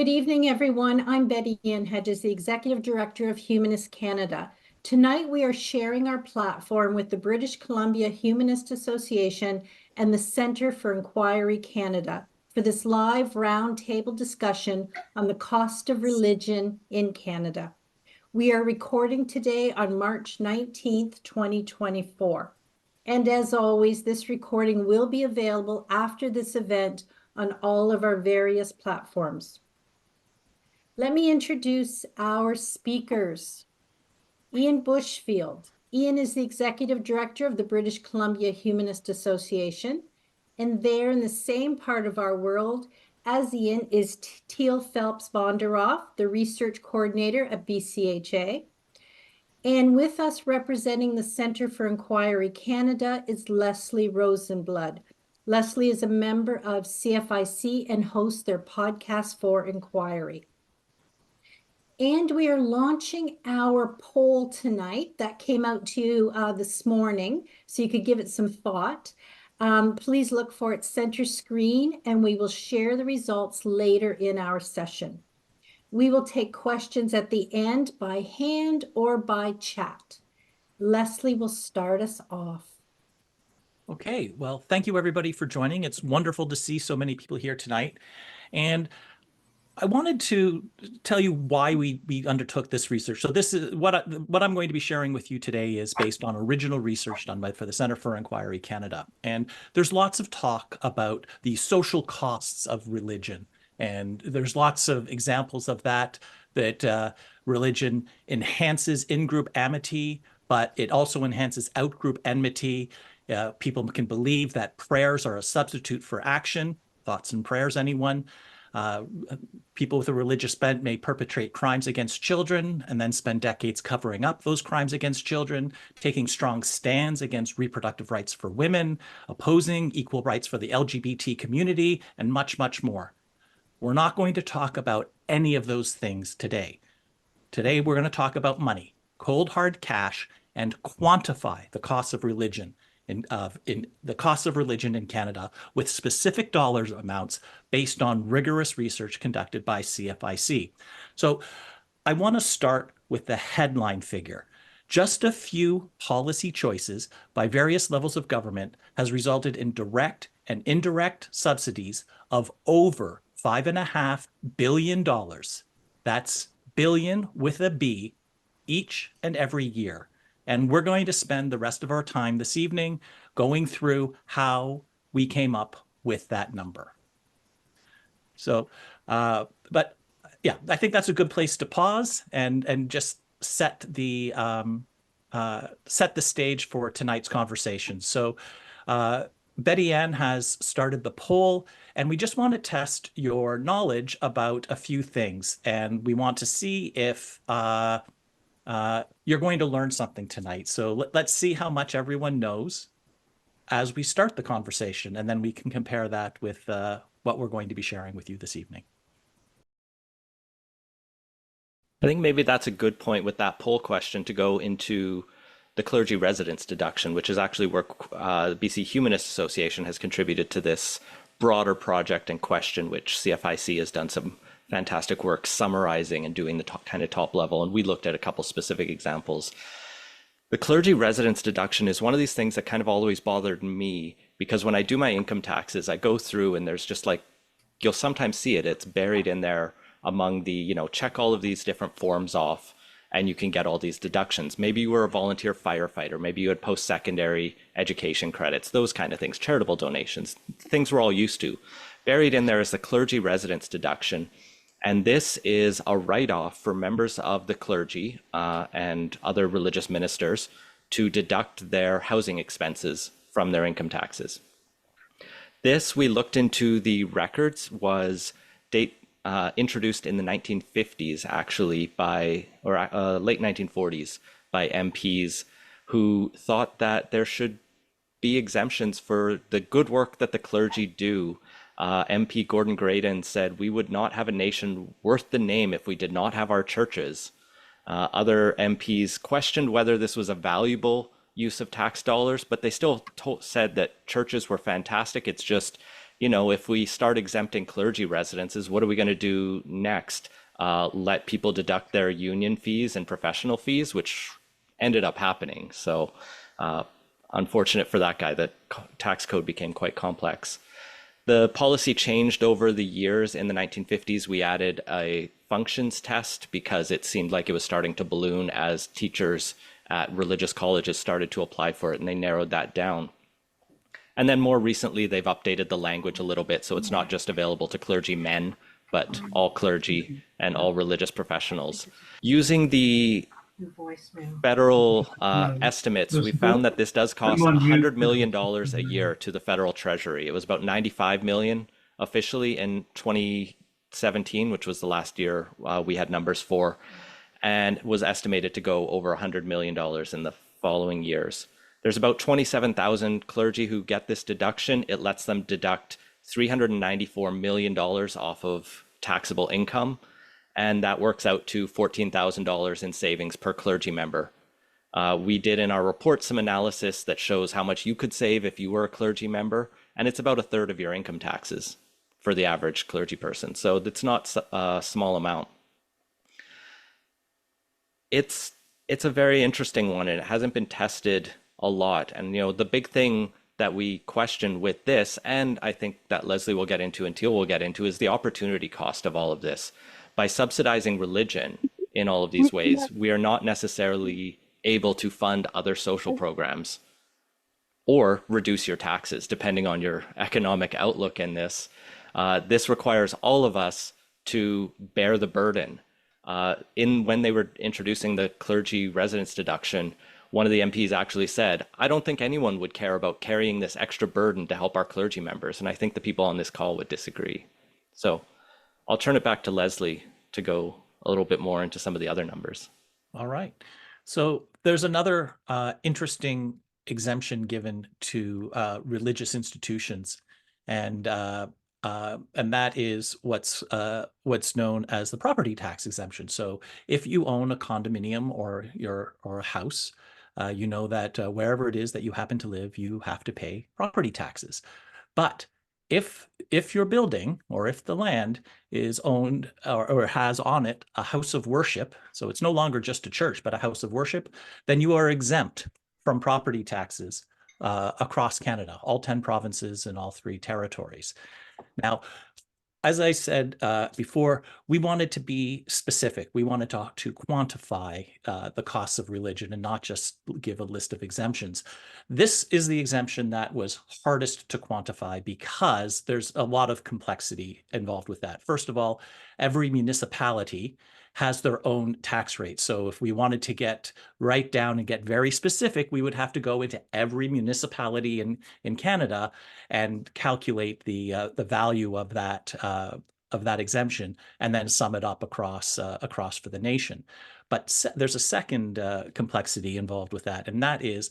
Good evening, everyone. I'm Bettianne Hedges, the Executive Director of Humanist Canada. Tonight, we are sharing our platform with the British Columbia Humanist Association and the Centre for Inquiry Canada for this live roundtable discussion on the cost of religion in Canada. We are recording today on March 19th, 2024. And as always, this recording will be available after this event on all of our various platforms. Let me introduce our speakers. Ian Bushfield. Ian is the Executive Director of the British Columbia Humanist Association, and there in the same part of our world as Ian is Teale Phelps Bondaroff, the Research Coordinator at BCHA. And with us representing the Centre for Inquiry Canada is Leslie Rosenblood. Leslie is a member of CFIC and hosts their podcast for Inquiry. And we are launching our poll tonight that came out to you this morning, so you could give it some thought. Please look for its center screen, and we will share the results later in our session. We will take questions at the end by hand or by chat. Leslie will start us off. Okay, well, thank you everybody for joining. It's wonderful to see so many people here tonight. And I wanted to tell you why we undertook this research. So this is what I'm going to be sharing with you today is based on original research done for the Centre for Inquiry Canada. And there's lots of talk about the social costs of religion. And there's lots of examples of that religion enhances in-group amity, but it also enhances out-group enmity. People can believe that prayers are a substitute for action. Thoughts and prayers, anyone? People with a religious bent may perpetrate crimes against children and then spend decades covering up those crimes against children, taking strong stands against reproductive rights for women, opposing equal rights for the LGBT community, and much, much more. We're not going to talk about any of those things today. Today, we're going to talk about money, cold, hard cash, and quantify the cost of religion in the cost of religion in Canada with specific dollar amounts based on rigorous research conducted by CFIC. So I want to start with the headline figure. Just a few policy choices by various levels of government has resulted in direct and indirect subsidies of over $5.5 billion. That's billion with a B each and every year. And we're going to spend the rest of our time this evening going through how we came up with that number. So, but yeah, I think that's a good place to pause and just set the stage for tonight's conversation. So, Bettianne has started the poll, and we just want to test your knowledge about a few things, and we want to see if you're going to learn something tonight. So let's see how much everyone knows as we start the conversation, and then we can compare that with what we're going to be sharing with you this evening. I think maybe that's a good point with that poll question to go into the clergy residence deduction, which is actually where the BC Humanist Association has contributed to this broader project in question, which CFIC has done some fantastic work summarizing and doing the kind of top level. And we looked at a couple specific examples. The clergy residence deduction is one of these things that kind of always bothered me, because when I do my income taxes, I go through and there's just like, you'll sometimes see it, it's buried in there among the, check all of these different forms off and you can get all these deductions. Maybe you were a volunteer firefighter, maybe you had post-secondary education credits, those kind of things, charitable donations, things we're all used to. Buried in there is the clergy residence deduction. And this is a write-off for members of the clergy and other religious ministers to deduct their housing expenses from their income taxes. This, we looked into the records, was introduced in the 1950s, actually, late 1940s, by MPs who thought that there should be exemptions for the good work that the clergy do. MP Gordon Graydon said, "We would not have a nation worth the name if we did not have our churches." Other MPs questioned whether this was a valuable use of tax dollars, but they still said that churches were fantastic. It's just you know, if we start exempting clergy residences, what are we going to do next? Let people deduct their union fees and professional fees, which ended up happening. So unfortunate for that guy, the tax code became quite complex. The policy changed over the years. In the 1950s, we added a functions test because it seemed like it was starting to balloon as teachers at religious colleges started to apply for it, and they narrowed that down. And then more recently, they've updated the language a little bit, so it's not just available to clergymen, but all clergy and all religious professionals. Using the federal estimates, we found that this does cost $100 million a year to the federal treasury. It was about $95 million officially in 2017, which was the last year we had numbers for, and was estimated to go over $100 million in the following years. There's about 27,000 clergy who get this deduction. It lets them deduct $394 million off of taxable income, and that works out to $14,000 in savings per clergy member. We did in our report some analysis that shows how much you could save if you were a clergy member, and it's about a third of your income taxes for the average clergy person. So it's not a small amount. It's a very interesting one, and it hasn't been tested a lot. And you know, the big thing that we question with this, and I think that Leslie will get into and Teale will get into, is the opportunity cost of all of this. By subsidizing religion in all of these ways, we are not necessarily able to fund other social programs or reduce your taxes, depending on your economic outlook in this. This requires all of us to bear the burden. When they were introducing the clergy residence deduction, one of the MPs actually said, I don't think anyone would care about carrying this extra burden to help our clergy members. And I think the people on this call would disagree. So I'll turn it back to Leslie to go a little bit more into some of the other numbers. All right. So there's another interesting exemption given to religious institutions, and that is what's known as the property tax exemption. So if you own a condominium or a house, you know that wherever it is that you happen to live, you have to pay property taxes. But if your building or if the land is owned or has on it a house of worship, so it's no longer just a church, but a house of worship, then you are exempt from property taxes across Canada, all 10 provinces and all 3 territories. Now, as I said before, we wanted to be specific. We wanted to quantify the costs of religion and not just give a list of exemptions. This is the exemption that was hardest to quantify because there's a lot of complexity involved with that. First of all, every municipality has their own tax rate. So if we wanted to get right down and get very specific, we would have to go into every municipality in Canada and calculate the value of that exemption and then sum it up across for the nation. But there's a second complexity involved with that, and that is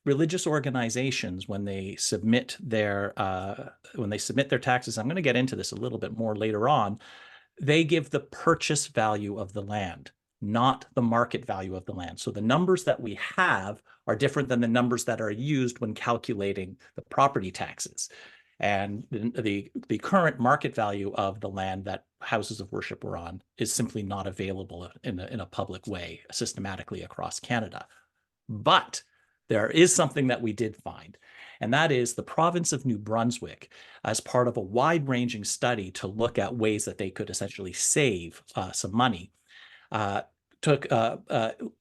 religious organizations, when they submit their taxes. I'm going to get into this a little bit more later on. They give the purchase value of the land, not the market value of the land. So the numbers that we have are different than the numbers that are used when calculating the property taxes. And the current market value of the land that houses of worship were on is simply not available in a public way systematically across Canada. But there is something that we did find, and that is the province of New Brunswick, as part of a wide-ranging study to look at ways that they could essentially save some money,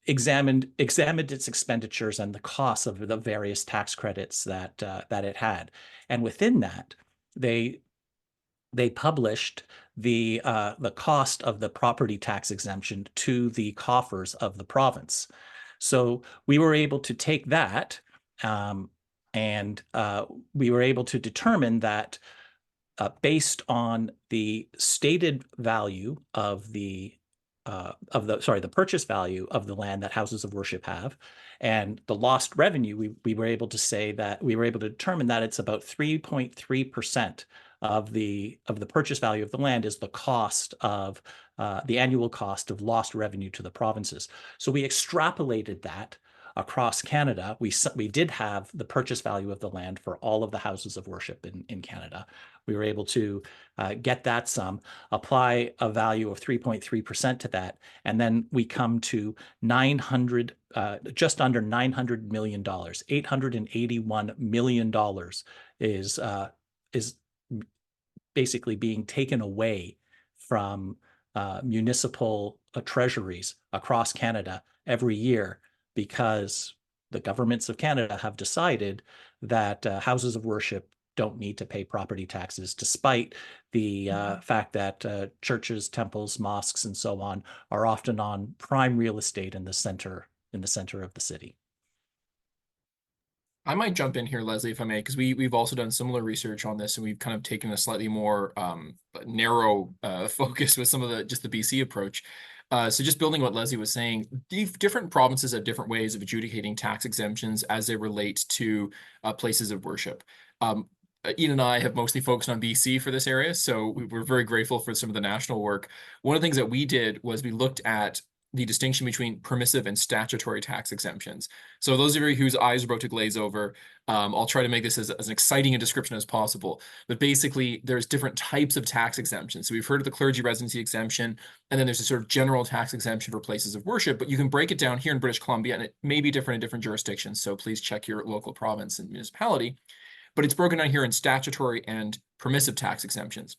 examined its expenditures and the costs of the various tax credits that it had, and within that, they published the cost of the property tax exemption to the coffers of the province. So we were able to take that, and we were able to determine that based on the stated value of the purchase value of the land that houses of worship have, and the lost revenue, we were able to say that we were able to determine that it's about 3.3% of the purchase value of the land is the cost of the annual cost of lost revenue to the provinces. So we extrapolated that across Canada, we did have the purchase value of the land for all of the houses of worship in Canada. We were able to get that sum, apply a value of 3.3% to that, and then we come to just under $900 million. $881 million is basically being taken away from municipal treasuries across Canada every year because the governments of Canada have decided that houses of worship don't need to pay property taxes, despite the fact that churches, temples, mosques, and so on are often on prime real estate in the center of the city. I might jump in here, Leslie, if I may, because we've also done similar research on this, and we've kind of taken a slightly more narrow focus with some of just the BC approach. So just building what Leslie was saying, different provinces have different ways of adjudicating tax exemptions as they relate to places of worship. Ian and I have mostly focused on BC for this area, so we're very grateful for some of the national work. One of the things that we did was we looked at the distinction between permissive and statutory tax exemptions. So those of you whose eyes are about to glaze over, I'll try to make this as exciting a description as possible. But basically, there's different types of tax exemptions. So we've heard of the clergy residency exemption, and then there's a sort of general tax exemption for places of worship, but you can break it down here in British Columbia, and it may be different in different jurisdictions. So please check your local province and municipality. But it's broken down here in statutory and permissive tax exemptions.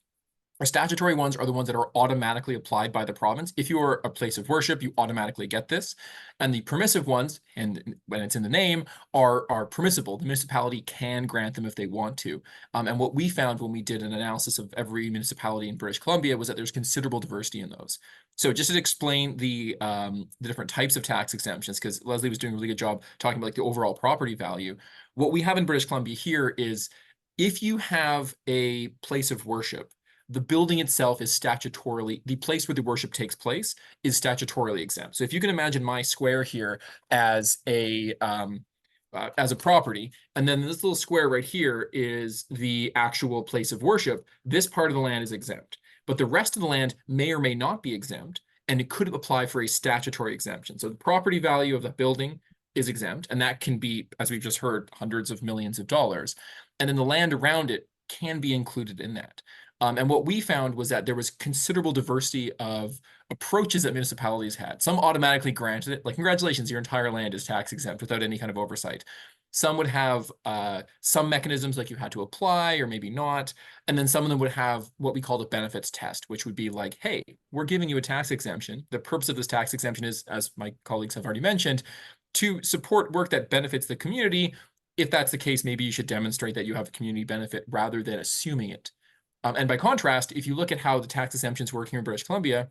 Our statutory ones are the ones that are automatically applied by the province. If you are a place of worship, you automatically get this. And the permissive ones, and when it's in the name, are permissible. The municipality can grant them if they want to. And what we found when we did an analysis of every municipality in British Columbia was that there's considerable diversity in those. So just to explain the different types of tax exemptions, because Leslie was doing a really good job talking about like the overall property value. What we have in British Columbia here is if you have a place of worship, the building itself is statutorily, the place where the worship takes place is statutorily exempt. So if you can imagine my square here as a property, and then this little square right here is the actual place of worship, this part of the land is exempt. But the rest of the land may or may not be exempt, and it could apply for a statutory exemption. So the property value of the building is exempt, and that can be, as we've just heard, hundreds of millions of dollars. And then the land around it can be included in that. And what we found was that there was considerable diversity of approaches that municipalities had. Some automatically granted it, like congratulations, your entire land is tax exempt without any kind of oversight. Some would have some mechanisms like you had to apply or maybe not. And then some of them would have what we call the benefits test, which would be like, hey, we're giving you a tax exemption. The purpose of this tax exemption is, as my colleagues have already mentioned, to support work that benefits the community. If that's the case, maybe you should demonstrate that you have a community benefit rather than assuming it. And by contrast, if you look at how the tax exemptions work here in British Columbia,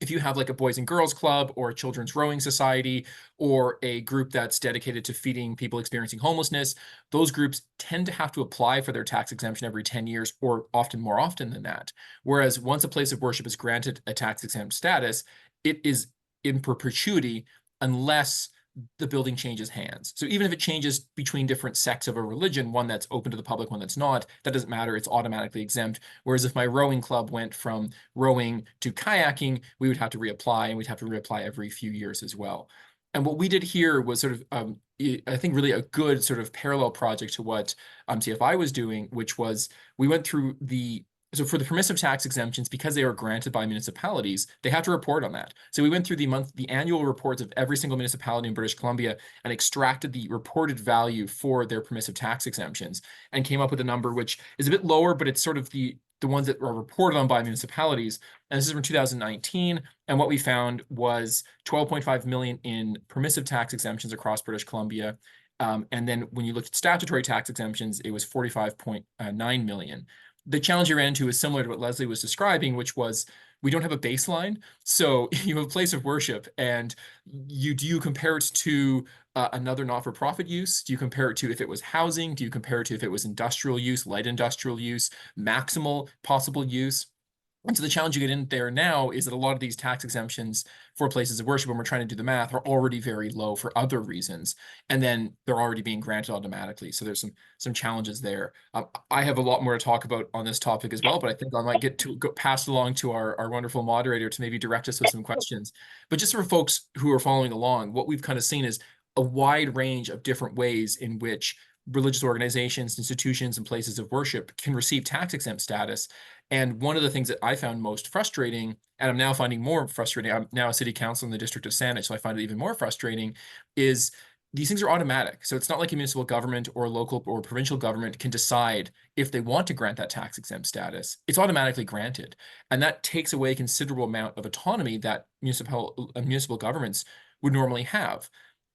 if you have like a Boys and Girls Club or a Children's Rowing Society or a group that's dedicated to feeding people experiencing homelessness, those groups tend to have to apply for their tax exemption every 10 years or often more often than that. Whereas once a place of worship is granted a tax exempt status, it is in perpetuity unless the building changes hands. So even if it changes between different sects of a religion, one that's open to the public, one that's not, that doesn't matter, it's automatically exempt. Whereas if my rowing club went from rowing to kayaking, we would have to reapply, and we'd have to reapply every few years as well. And what we did here was sort of, I think, really a good sort of parallel project to what CFI was doing, which was we went through so for the permissive tax exemptions, because they are granted by municipalities, they have to report on that. So we went through the annual reports of every single municipality in British Columbia and extracted the reported value for their permissive tax exemptions and came up with a number which is a bit lower, but it's sort of the ones that are reported on by municipalities. And this is from 2019. And what we found was 12.5 million in permissive tax exemptions across British Columbia. And then when you looked at statutory tax exemptions, it was 45.9 million. The challenge you ran into is similar to what Leslie was describing, which was we don't have a baseline. So you have a place of worship, and do you compare it to another not-for-profit use? Do you compare it to if it was housing? Do you compare it to if it was industrial use, light industrial use, maximal possible use? And so the challenge you get in there now is that a lot of these tax exemptions for places of worship, when we're trying to do the math, are already very low for other reasons. And then they're already being granted automatically. So there's some challenges there. I have a lot more to talk about on this topic as well, but I think I might pass it along to our wonderful moderator to maybe direct us with some questions. But just for folks who are following along, what we've kind of seen is a wide range of different ways in which religious organizations, institutions, and places of worship can receive tax-exempt status. And one of the things that I found most frustrating, and I'm now finding more frustrating, I'm now a city council in the district of Saanich, so I find it even more frustrating, is these things are automatic. So it's not like a municipal government or local or provincial government can decide if they want to grant that tax-exempt status. It's automatically granted. And that takes away a considerable amount of autonomy that municipal governments would normally have.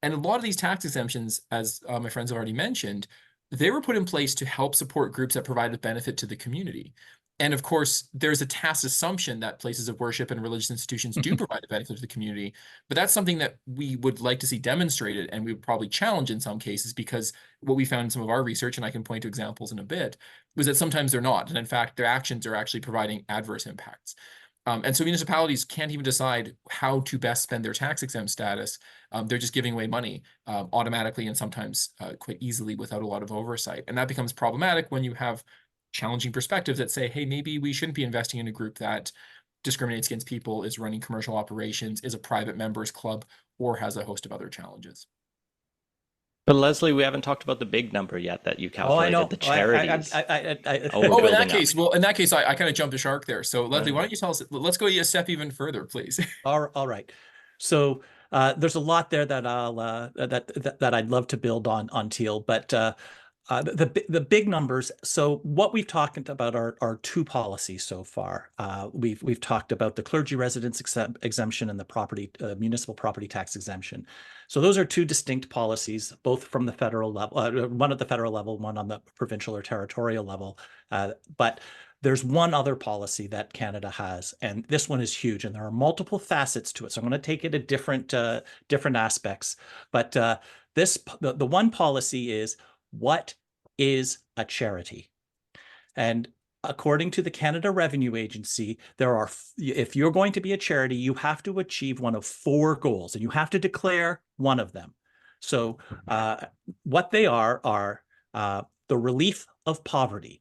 And a lot of these tax exemptions, as my friends have already mentioned, they were put in place to help support groups that provided benefit to the community. And of course, there's a tacit assumption that places of worship and religious institutions do provide a benefit to the community, but that's something that we would like to see demonstrated, and we would probably challenge in some cases, because what we found in some of our research, and I can point to examples in a bit, was that sometimes they're not. And in fact, their actions are actually providing adverse impacts. And so municipalities can't even decide how to best spend their tax-exempt status. They're just giving away money automatically and sometimes quite easily without a lot of oversight. And that becomes problematic when you have challenging perspectives that say, hey, maybe we shouldn't be investing in a group that discriminates against people, is running commercial operations, is a private members club, or has a host of other challenges. But Leslie, we haven't talked about the big number yet that you calculated, Oh, I know. the charities. Oh, In that case, I kind of jumped the shark there. So Leslie, why don't you tell us, let's go a step even further, please. All right. So there's a lot there that I'd love to build on Teale, but the big numbers. So what we've talked about are two policies so far. We've talked about the clergy residence exemption and the municipal property tax exemption. So those are two distinct policies, both from the federal level, one at the federal level, one on the provincial or territorial level. But there's one other policy that Canada has, and this one is huge, and there are multiple facets to it. So I'm going to take it at different aspects. But the one policy is, what is a charity? And according to the Canada Revenue Agency, if you're going to be a charity, you have to achieve one of 4 goals, and you have to declare one of them. So what they are the relief of poverty,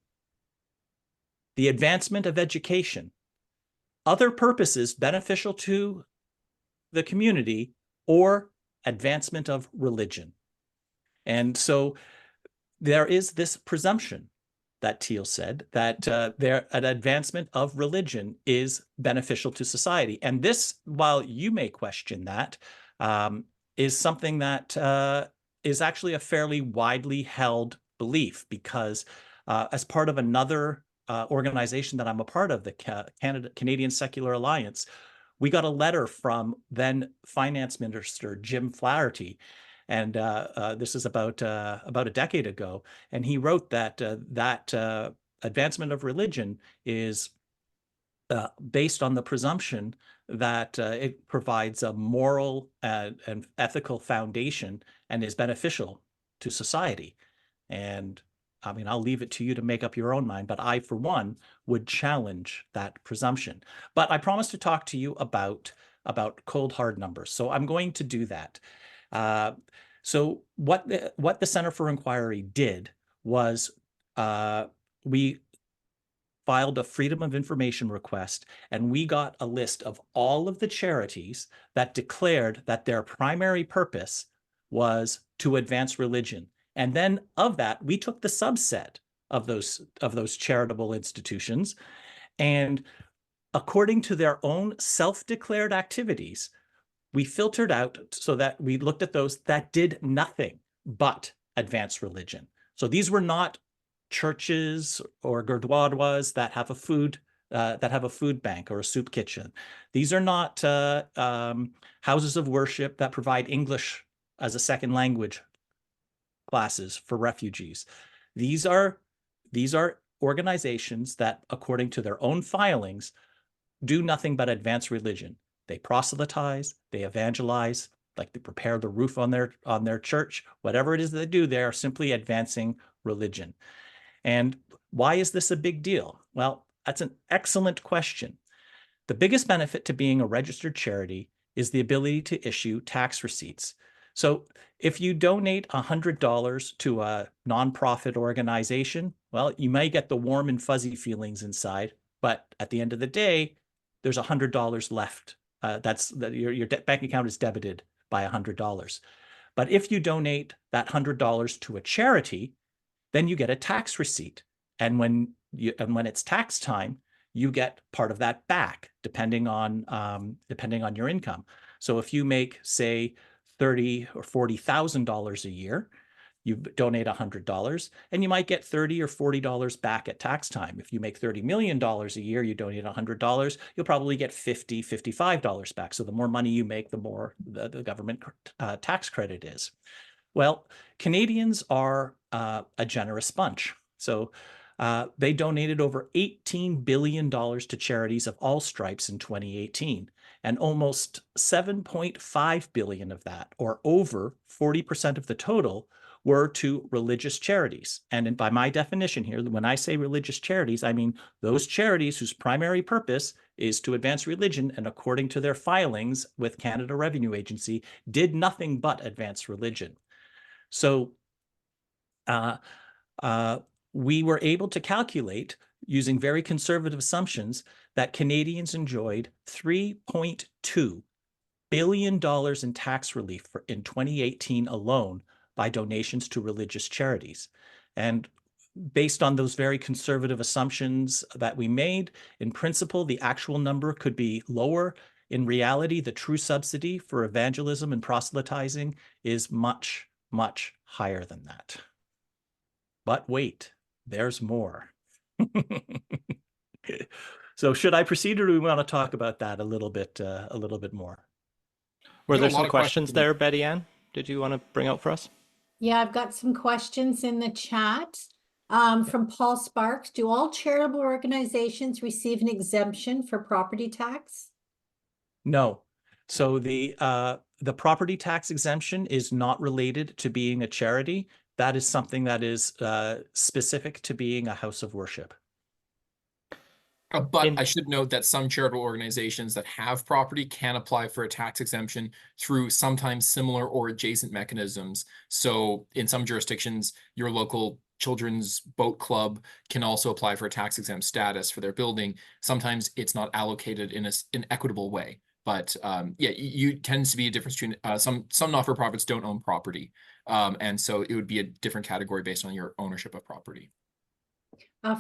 the advancement of education, other purposes beneficial to the community, or advancement of religion. And so there is this presumption that Teale said that an advancement of religion is beneficial to society. And this, while you may question that, is something that is actually a fairly widely held belief, because as part of another organization that I'm a part of, the Canadian Secular Alliance, we got a letter from then Finance Minister Jim Flaherty, and this is about a decade ago, and he wrote that advancement of religion is based on the presumption that it provides a moral and ethical foundation and is beneficial to society. And I mean, I'll leave it to you to make up your own mind, but I, for one, would challenge that presumption. But I promised to talk to you about cold hard numbers, so I'm going to do that. So what the Center for Inquiry did was we filed a Freedom of Information request, and we got a list of all of the charities that declared that their primary purpose was to advance religion. And then of that, we took the subset of those charitable institutions, and according to their own self-declared activities, we filtered out so that we looked at those that did nothing but advance religion. So these were not churches or gurdwaras that have a food bank or a soup kitchen. These are not houses of worship that provide English as a second language classes for refugees. These are organizations that, according to their own filings, do nothing but advance religion. They proselytize, they evangelize, like they prepare the roof on their church. Whatever it is they do, they are simply advancing religion. And why is this a big deal? Well, that's an excellent question. The biggest benefit to being a registered charity is the ability to issue tax receipts. So if you donate $100 to a nonprofit organization, well, you may get the warm and fuzzy feelings inside, but at the end of the day, there's $100 left. Your bank account is debited by $100. But if you donate that $100 to a charity, then you get a tax receipt. And when it's tax time, you get part of that back, depending on your income. So if you make, say, $30,000 or $40,000 a year, you donate $100, and you might get $30 or $40 back at tax time. If you make $30 million a year, you donate $100, you'll probably get $50, $55 back. So the more money you make, the more the government tax credit is. Well, Canadians are a generous bunch. So they donated over $18 billion to charities of all stripes in 2018, and almost $7.5 billion of that, or over 40% of the total, were to religious charities. And by my definition here, when I say religious charities, I mean those charities whose primary purpose is to advance religion, and according to their filings with Canada Revenue Agency, did nothing but advance religion. So we were able to calculate, using very conservative assumptions, that Canadians enjoyed $3.2 billion in tax relief in 2018 alone by donations to religious charities. And based on those very conservative assumptions that we made, in principle, the actual number could be lower. In reality, the true subsidy for evangelism and proselytizing is much, much higher than that. But wait, there's more. So should I proceed, or do we want to talk about that a little bit more? Were We have there a lot some of questions there, Bettianne? Did you want to bring out for us? Yeah, I've got some questions in the chat. From Paul Sparks, do all charitable organizations receive an exemption for property tax? No. So the property tax exemption is not related to being a charity. That is something that is specific to being a house of worship. But I should note that some charitable organizations that have property can apply for a tax exemption through sometimes similar or adjacent mechanisms. So in some jurisdictions, your local children's boat club can also apply for a tax exempt status for their building. Sometimes it's not allocated in an equitable way. But yeah, you tends to be a difference between some not-for-profits don't own property. And so it would be a different category based on your ownership of property.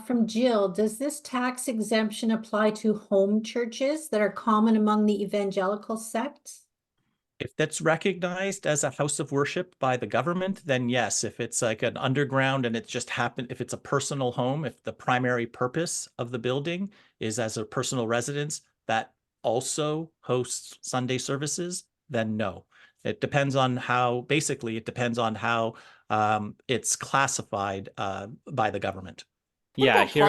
From Jill, does this tax exemption apply to home churches that are common among the evangelical sects? If that's recognized as a house of worship by the government, then yes. If it's like an underground and it just happened, if it's a personal home, if the primary purpose of the building is as a personal residence that also hosts Sunday services, then no. It depends on how, basically, it depends on how it's classified by the government. What Yeah,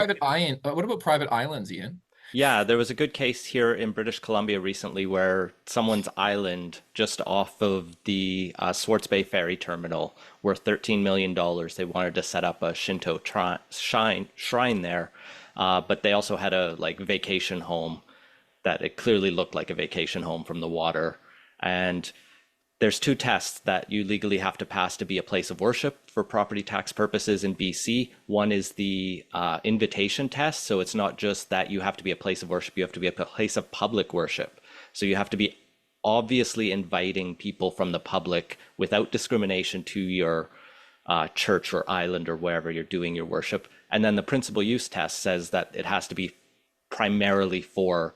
about private islands, Ian? Yeah, there was a good case here in British Columbia recently where someone's island just off of the Swartz Bay Ferry Terminal, worth $13 million. They wanted to set up a Shinto shrine there, but they also had a vacation home that it clearly looked like a vacation home from the water. And there's two tests that you legally have to pass to be a place of worship for property tax purposes in BC. One is the invitation test. So it's not just that you have to be a place of worship, you have to be a place of public worship. So you have to be obviously inviting people from the public without discrimination to your church or island or wherever you're doing your worship. And then the principal use test says that it has to be primarily for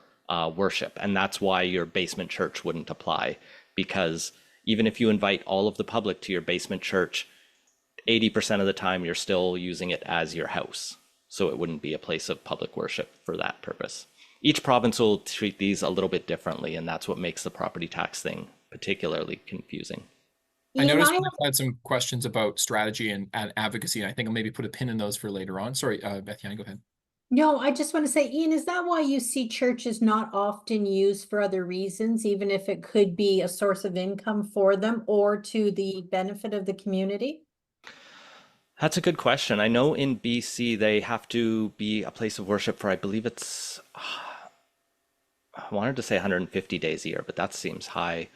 worship. And that's why your basement church wouldn't apply, because even if you invite all of the public to your basement church, 80% of the time you're still using it as your house. So it wouldn't be a place of public worship for that purpose. Each province will treat these a little bit differently, and that's what makes the property tax thing particularly confusing. I noticed we've had some questions about strategy and advocacy, and I think I'll maybe put a pin in those for later on. Sorry, Bettianne, go ahead. No, I just want to say, Ian, is that why you see churches not often used for other reasons, even if it could be a source of income for them or to the benefit of the community? That's a good question. I know in BC they have to be a place of worship for, I believe it's, I wanted to say 150 days a year, but that seems high.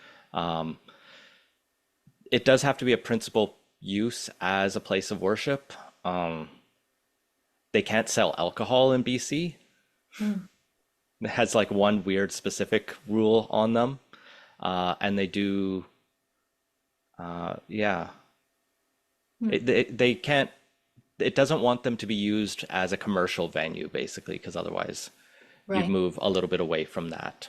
It does have to be a principal use as a place of worship. They can't sell alcohol in BC. It has one weird specific rule on them. And they do, Yeah. Hmm. They can't, it doesn't want them to be used as a commercial venue, basically, because otherwise you'd Right, move a little bit away from that.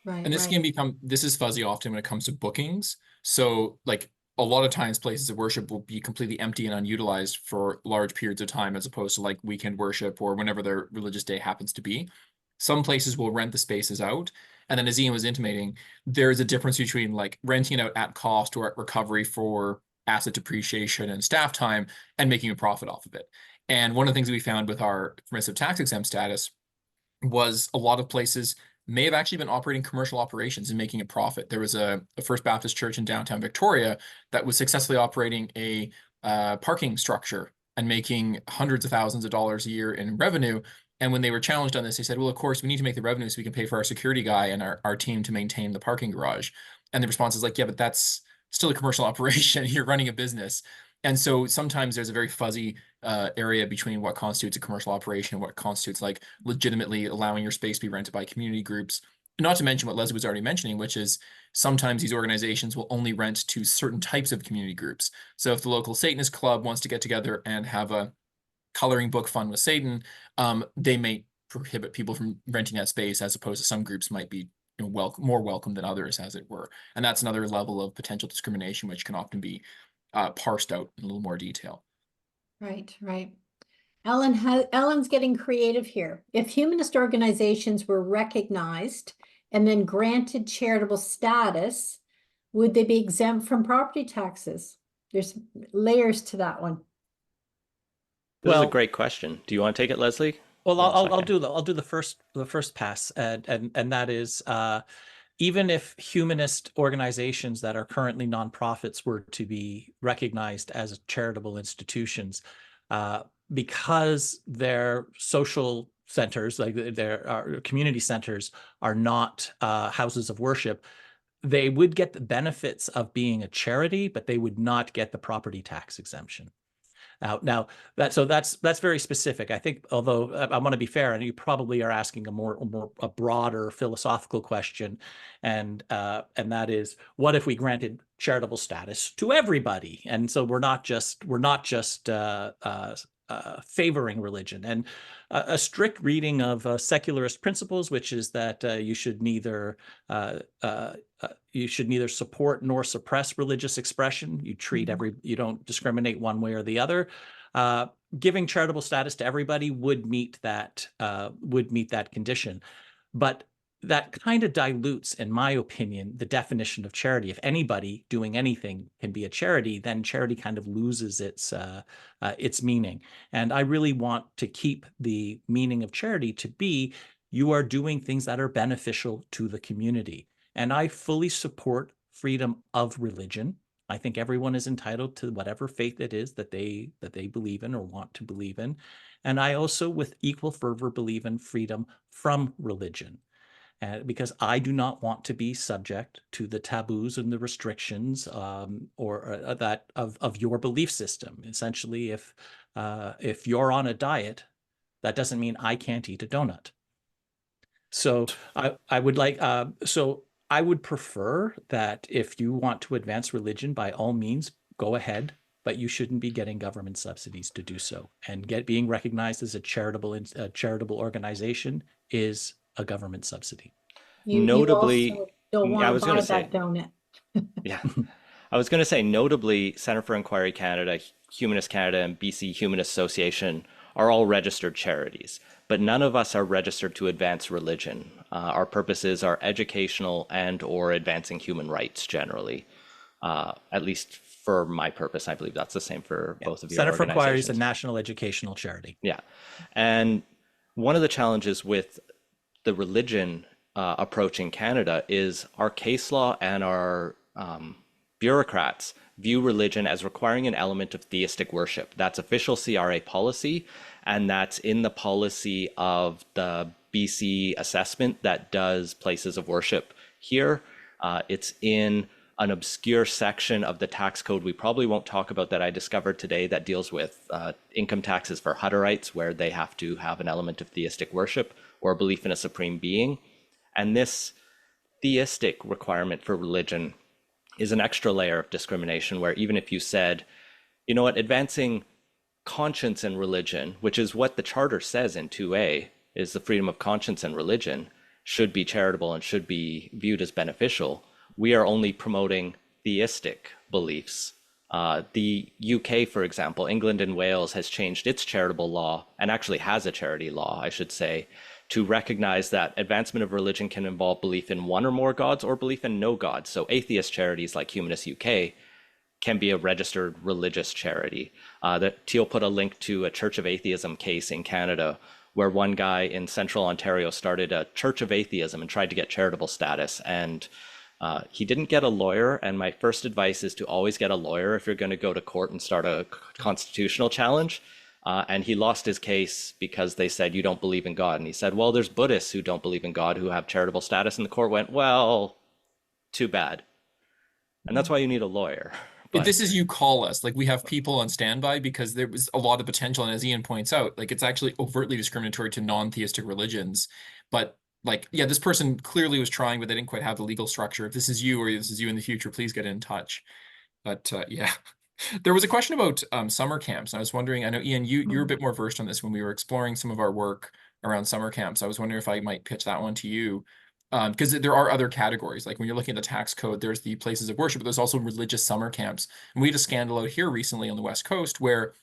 right, And this can right. become, this is fuzzy often when it comes to bookings. So like a lot of times places of worship will be completely empty and unutilized for large periods of time, as opposed to like weekend worship or whenever their religious day happens to be. Some places will rent the spaces out. And then as Ian was intimating, there's a difference between like renting it out at cost or at recovery for asset depreciation and staff time and making a profit off of it. And one of the things we found with our permissive tax exempt status was a lot of places may have actually been operating commercial operations and making a profit. There was a First Baptist church in downtown Victoria that was successfully operating a parking structure and making hundreds of thousands of dollars a year in revenue. And when they were challenged on this, they said, well, of course, we need to make the revenue so we can pay for our security guy and our team to maintain the parking garage. And the response is like, yeah, but that's still a commercial operation. You're running a business. And so sometimes there's a very fuzzy area between what constitutes a commercial operation and what constitutes like legitimately allowing your space to be rented by community groups. Not to mention what Leslie was already mentioning, which is sometimes these organizations will only rent to certain types of community groups. So if the local Satanist club wants to get together and have a coloring book fun with Satan, they may prohibit people from renting that space, as opposed to some groups might be more welcome than others, as it were. And that's another level of potential discrimination, which can often be parsed out in a little more detail. Right, right. Ellen's getting creative here. If humanist organizations were recognized and then granted charitable status, would they be exempt from property taxes? There's layers to that one. This is a Well, great question. Do you want to take it, Leslie? Well, One I'll second. do the first pass, and that is even if humanist organizations that are currently nonprofits were to be recognized as charitable institutions, because their social centers, like their community centers, are not houses of worship, they would get the benefits of being a charity, but they would not get the property tax exemption. Now that's very specific. I think, although I want to be fair, and you probably are asking a broader philosophical question, and that is, what if we granted charitable status to everybody? And so we're not just favoring religion. And a strict reading of secularist principles, which is that you should neither support nor suppress religious expression. You treat you don't discriminate one way or the other. Giving charitable status to everybody would meet that condition, but that kind of dilutes, in my opinion, the definition of charity. If anybody doing anything can be a charity, then charity kind of loses its meaning. And I really want to keep the meaning of charity to be, you are doing things that are beneficial to the community. And I fully support freedom of religion. I think everyone is entitled to whatever faith it is that they believe in or want to believe in. And I also, with equal fervor, believe in freedom from religion. Because I do not want to be subject to the taboos and the restrictions that of your belief system. Essentially, if you're on a diet, that doesn't mean I can't eat a donut. So I would prefer that if you want to advance religion, by all means, go ahead, but you shouldn't be getting government subsidies to do so. And being recognized as a charitable organization is a government subsidy. You Notably, also don't I want was to going buy to say, that donut. yeah, I was going to say, notably, Center for Inquiry Canada, Humanist Canada, and BC Humanist Association are all registered charities, but none of us are registered to advance religion. Our purposes are educational and/or advancing human rights generally. At least for my purpose, I believe that's the same for both of your Center for Inquiry is a organizations. national educational charity. Yeah, and one of the challenges with the religion approach in Canada is our case law and our bureaucrats view religion as requiring an element of theistic worship. That's official CRA policy, and that's in the policy of the BC assessment that does places of worship here. It's in an obscure section of the tax code we probably won't talk about that I discovered today that deals with income taxes for Hutterites, where they have to have an element of theistic worship or a belief in a supreme being. And this theistic requirement for religion is an extra layer of discrimination where even if you said, you know what, advancing conscience and religion, which is what the charter says in 2A, is the freedom of conscience and religion should be charitable and should be viewed as beneficial. We are only promoting theistic beliefs. The UK, for example, England and Wales has changed its charitable law, and actually has a charity law, I should say, to recognize that advancement of religion can involve belief in one or more gods or belief in no gods. So atheist charities like Humanist UK can be a registered religious charity. That Teale put a link to a Church of Atheism case in Canada, where one guy in central Ontario started a Church of Atheism and tried to get charitable status. And he didn't get a lawyer. And my first advice is to always get a lawyer if you're going to go to court and start a constitutional challenge. And he lost his case because they said, you don't believe in God. And he said, well, there's Buddhists who don't believe in God who have charitable status. And the court went, well, too bad. And that's why you need a lawyer. But this is, you call us, like we have people on standby because there was a lot of potential. And as Ian points out, like it's actually overtly discriminatory to non-theistic religions. But like, yeah, this person clearly was trying, but they didn't quite have the legal structure. If this is you or this is you in the future, please get in touch. But yeah, there was a question about summer camps. And I was wondering, I know, Ian, you're a bit more versed on this when we were exploring some of our work around summer camps. I was wondering if I might pitch that one to you. Because there are other categories, like when you're looking at the tax code, there's the places of worship, but there's also religious summer camps. And we had a scandal out here recently on the West Coast where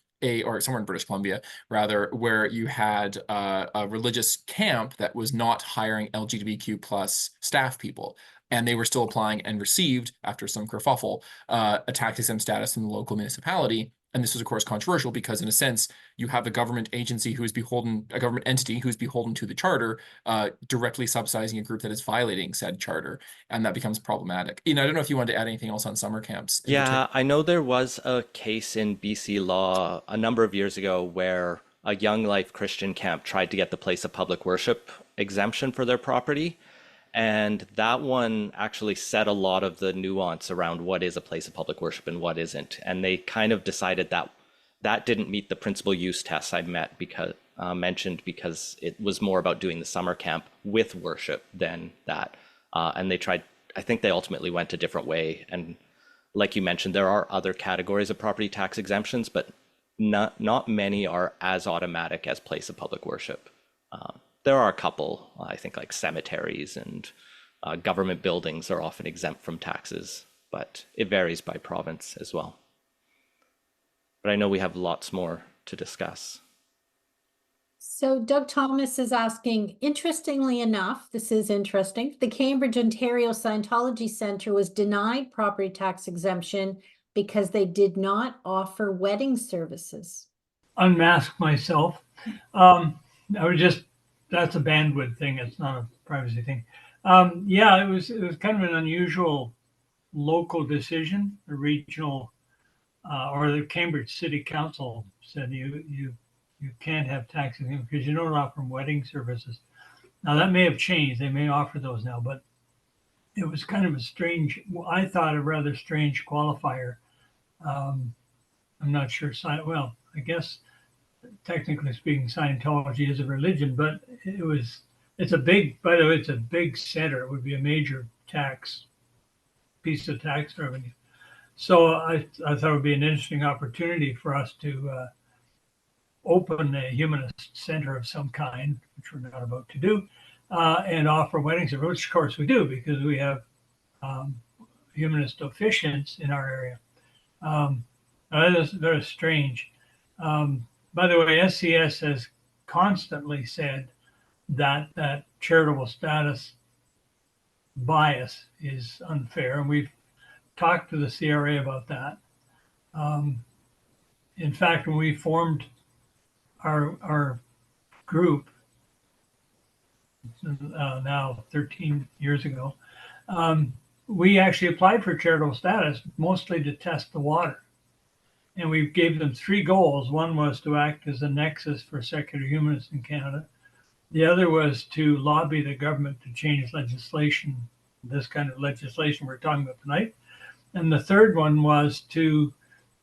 or somewhere in British Columbia, rather, where you had a religious camp that was not hiring LGBTQ plus staff people. And they were still applying and received, after some kerfuffle, a tax exempt status in the local municipality. And this was, of course, controversial because, in a sense, you have a government agency who is beholden, a government entity who is beholden to the charter, directly subsidizing a group that is violating said charter, and that becomes problematic. I don't know if you wanted to add anything else on summer camps. Yeah, I know there was a case in BC law a number of years ago where a Young Life Christian camp tried to get the place of public worship exemption for their property. And that one actually set a lot of the nuance around what is a place of public worship and what isn't. And they kind of decided that that didn't meet the principal use tests I mentioned because it was more about doing the summer camp with worship than that. And they tried, I think they ultimately went a different way. And like you mentioned, there are other categories of property tax exemptions, but not many are as automatic as place of public worship. There are a couple, I think, like cemeteries and government buildings are often exempt from taxes, but it varies by province as well. But I know we have lots more to discuss. So Doug Thomas is asking, interestingly enough, this is interesting, the Cambridge, Ontario Scientology Center was denied property tax exemption because they did not offer wedding services. Unmask myself. That's a bandwidth thing. It's not a privacy thing. Yeah, it was kind of an unusual local decision. The regional or the Cambridge City Council said you can't have tax exemption because you don't offer wedding services. Now that may have changed. They may offer those now, but it was kind of I thought a rather strange qualifier. I'm not sure. Well, I guess technically speaking, Scientology is a religion, but it's a big center. It would be a major piece of tax revenue. So I thought it would be an interesting opportunity for us to open a humanist center of some kind, which we're not about to do, and offer wedding service, which of course we do because we have humanist officiants in our area. That is strange. By the way, SCS has constantly said that charitable status bias is unfair, and we've talked to the CRA about that. In fact, when we formed our group now 13 years ago, we actually applied for charitable status mostly to test the water. And we gave them 3 goals. One was to act as a nexus for secular humanists in Canada. The other was to lobby the government to change legislation, this kind of legislation we're talking about tonight. And the third one was to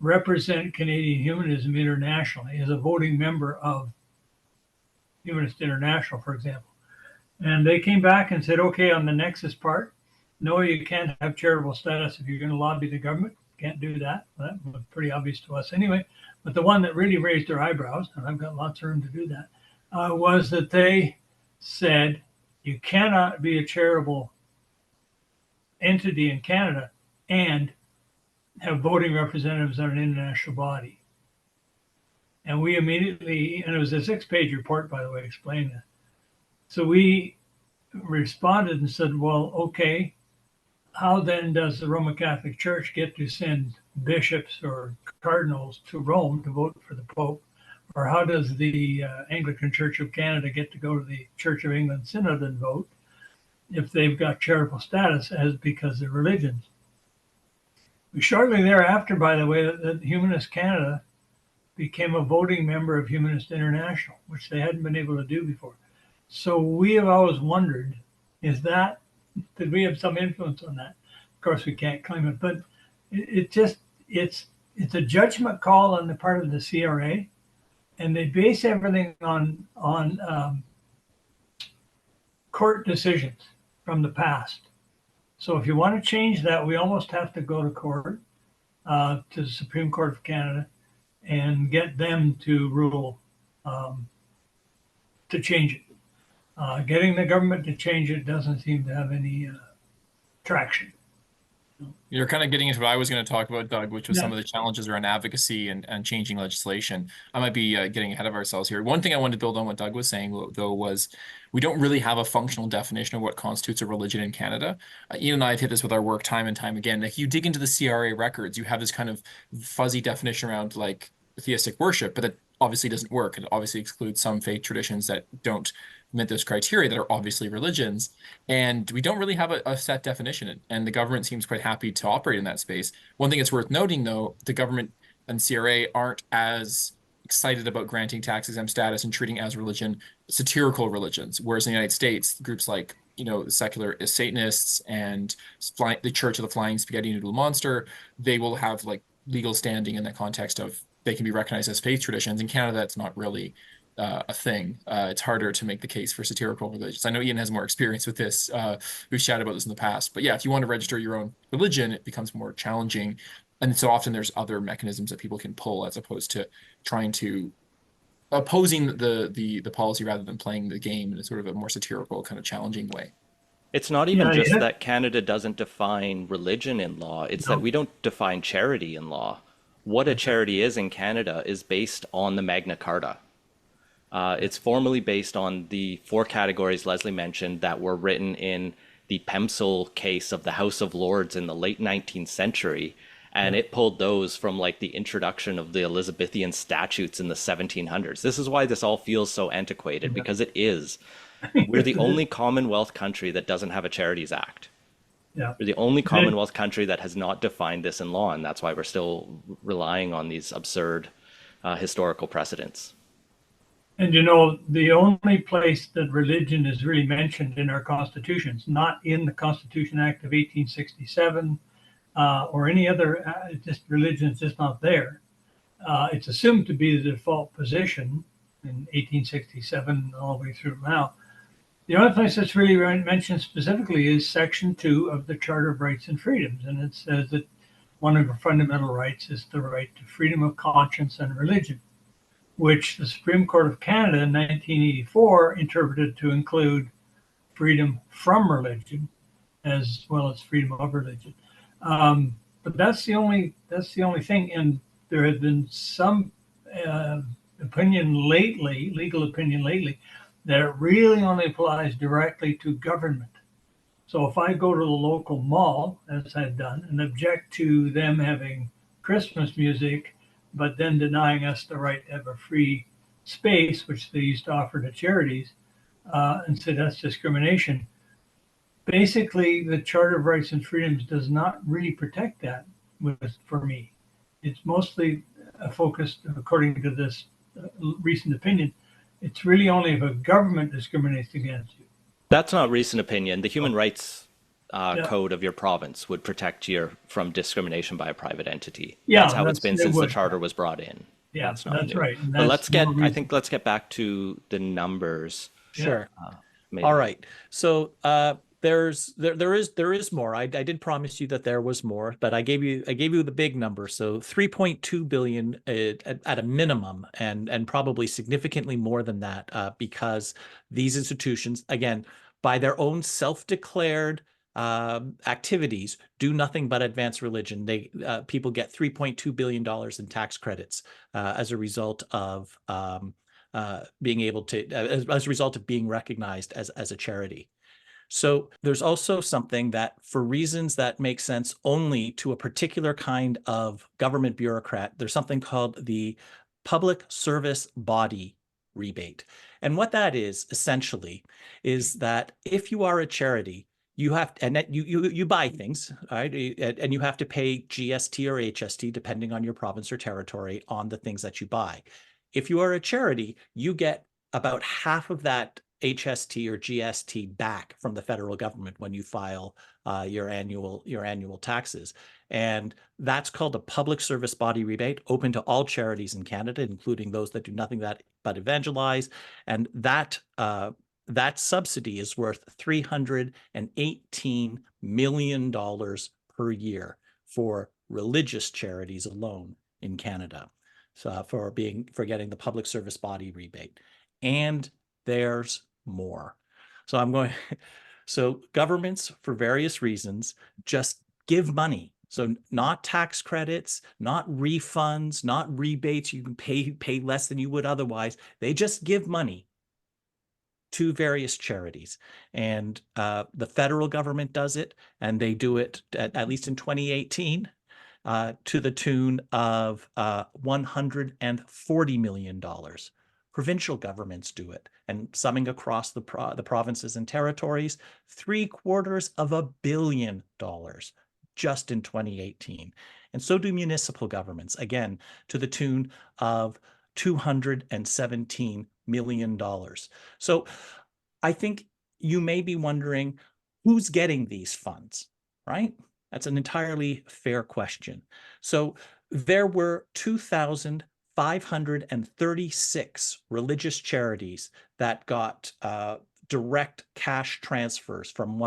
represent Canadian humanism internationally as a voting member of Humanist International, for example. And they came back and said, okay, on the nexus part, no, you can't have charitable status if you're going to lobby the government. Can't do that. That was pretty obvious to us anyway. But the one that really raised their eyebrows, and I've got lots of room to do that, was that they said you cannot be a charitable entity in Canada and have voting representatives on an international body. And we immediately, and it was a 6-page report, by the way, explaining that. So we responded and said, well, okay, how then does the Roman Catholic Church get to send bishops or cardinals to Rome to vote for the Pope? Or how does the Anglican Church of Canada get to go to the Church of England Synod and vote if they've got charitable status as because they're religions? Shortly thereafter, by the way, that Humanist Canada became a voting member of Humanist International, which they hadn't been able to do before. So we have always wondered, did we have some influence on that? Of course, we can't claim it, but it's a judgment call on the part of the CRA, and they base everything on court decisions from the past. So if you want to change that, we almost have to go to court, to the Supreme Court of Canada, and get them to rule to change it. Getting the government to change it doesn't seem to have any traction. You're kind of getting into what I was going to talk about, Doug, which was Yeah. some of the challenges around advocacy and changing legislation. I might be getting ahead of ourselves here. One thing I wanted to build on what Doug was saying, though, was we don't really have a functional definition of what constitutes a religion in Canada. Ian and I have hit this with our work time and time again. Like, you dig into the CRA records, you have this kind of fuzzy definition around like theistic worship, but that obviously doesn't work. It obviously excludes some faith traditions that don't meet those criteria that are obviously religions. And we don't really have a set definition. And the government seems quite happy to operate in that space. One thing that's worth noting, though, the government and CRA aren't as excited about granting tax-exempt status and treating as religion satirical religions. Whereas in the United States, groups like, the secular Satanists and the Church of the Flying Spaghetti Noodle Monster, they will have like legal standing in the context of they can be recognized as faith traditions. In Canada, that's not really a thing. It's harder to make the case for satirical religions. I know Ian has more experience with this. We've chatted about this in the past. But yeah, if you want to register your own religion, it becomes more challenging. And so often there's other mechanisms that people can pull as opposed to trying to opposing the policy rather than playing the game in a sort of a more satirical, kind of challenging way. It's not even just Yeah. that Canada doesn't define religion in law, it's that we don't define charity in law. What a charity is in Canada is based on the Magna Carta. It's formally based on the 4 categories Leslie mentioned that were written in the Pempsel case of the House of Lords in the late 19th century. And it pulled those from like the introduction of the Elizabethan statutes in the 1700s. This is why this all feels so antiquated, because it is. We're the only Commonwealth country that doesn't have a Charities Act. Yeah. We're the only Commonwealth country that has not defined this in law, and that's why we're still relying on these absurd historical precedents. And the only place that religion is really mentioned in our constitutions, not in the Constitution Act of 1867 or any other, just religion is just not there. It's assumed to be the default position in 1867 all the way through now. The only place that's really mentioned specifically is Section 2 of the Charter of Rights and Freedoms. And it says that one of our fundamental rights is the right to freedom of conscience and religion, which the Supreme Court of Canada in 1984 interpreted to include freedom from religion as well as freedom of religion. But that's the only thing. And there has been some legal opinion lately, that it really only applies directly to government. So if I go to the local mall, as I've done, and object to them having Christmas music, but then denying us the right to have a free space, which they used to offer to charities, and say that's discrimination. Basically, the Charter of Rights and Freedoms does not really protect that for me. It's mostly focused, according to this recent opinion, it's really only if a government discriminates against you. That's not recent opinion. The Human Rights Code of your province would protect you from discrimination by a private entity. Yeah, that's how it's been since the would. charter was brought in. Yeah, That's not that's new. right. And But that's let's get back to the numbers. Sure. Maybe. All right. So there is more. I did promise you that there was more, but I gave you the big number. So 3.2 billion at a minimum, and probably significantly more than that, because these institutions, again, by their own self-declared activities, do nothing but advance religion. People get $3.2 billion in tax credits as a result of being able to, as a result of being recognized as a charity. So there's also something that, for reasons that make sense only to a particular kind of government bureaucrat, there's something called the public service body rebate. And what that is essentially is that if you are a charity, you have to, and that you buy things, right? And you have to pay GST or HST depending on your province or territory on the things that you buy. If you are a charity, you get about half of that HST or GST back from the federal government when you file your annual taxes. And that's called a public service body rebate, open to all charities in Canada, including those that do nothing but evangelize. And that subsidy is worth $318 million per year for religious charities alone in Canada. So for getting the public service body rebate. And there's more. So governments, for various reasons, just give money. So not tax credits, not refunds, not rebates. You can pay less than you would otherwise. They just give money to various charities. And the federal government does it, and they do it, at least in 2018, to the tune of $140 million. Provincial governments do it, and summing across the provinces and territories, $750 million just in 2018. And so do municipal governments, again, to the tune of $217 million. So I think you may be wondering, who's getting these funds, right? That's an entirely fair question. So there were 2,536 religious charities that got direct cash transfers from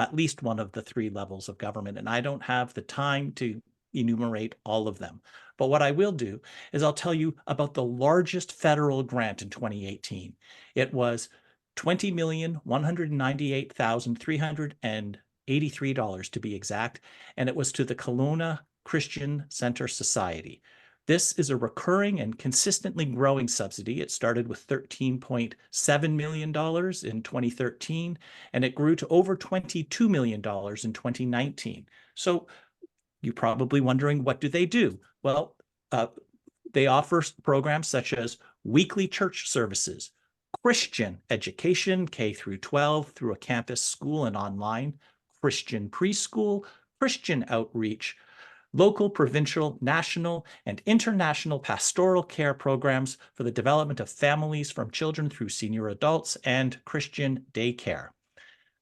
at least one of the three levels of government. And I don't have the time to enumerate all of them. But what I will do is I'll tell you about the largest federal grant in 2018. It was $20,198,383 to be exact, and it was to the Kelowna Christian Center Society. This is a recurring and consistently growing subsidy. It started with $13.7 million in 2013, and it grew to over $22 million in 2019. So you're probably wondering, what do they do? Well, they offer programs such as weekly church services, Christian education, K through 12, through a campus school and online, Christian preschool, Christian outreach, local, provincial, national, and international pastoral care programs for the development of families from children through senior adults, and Christian daycare.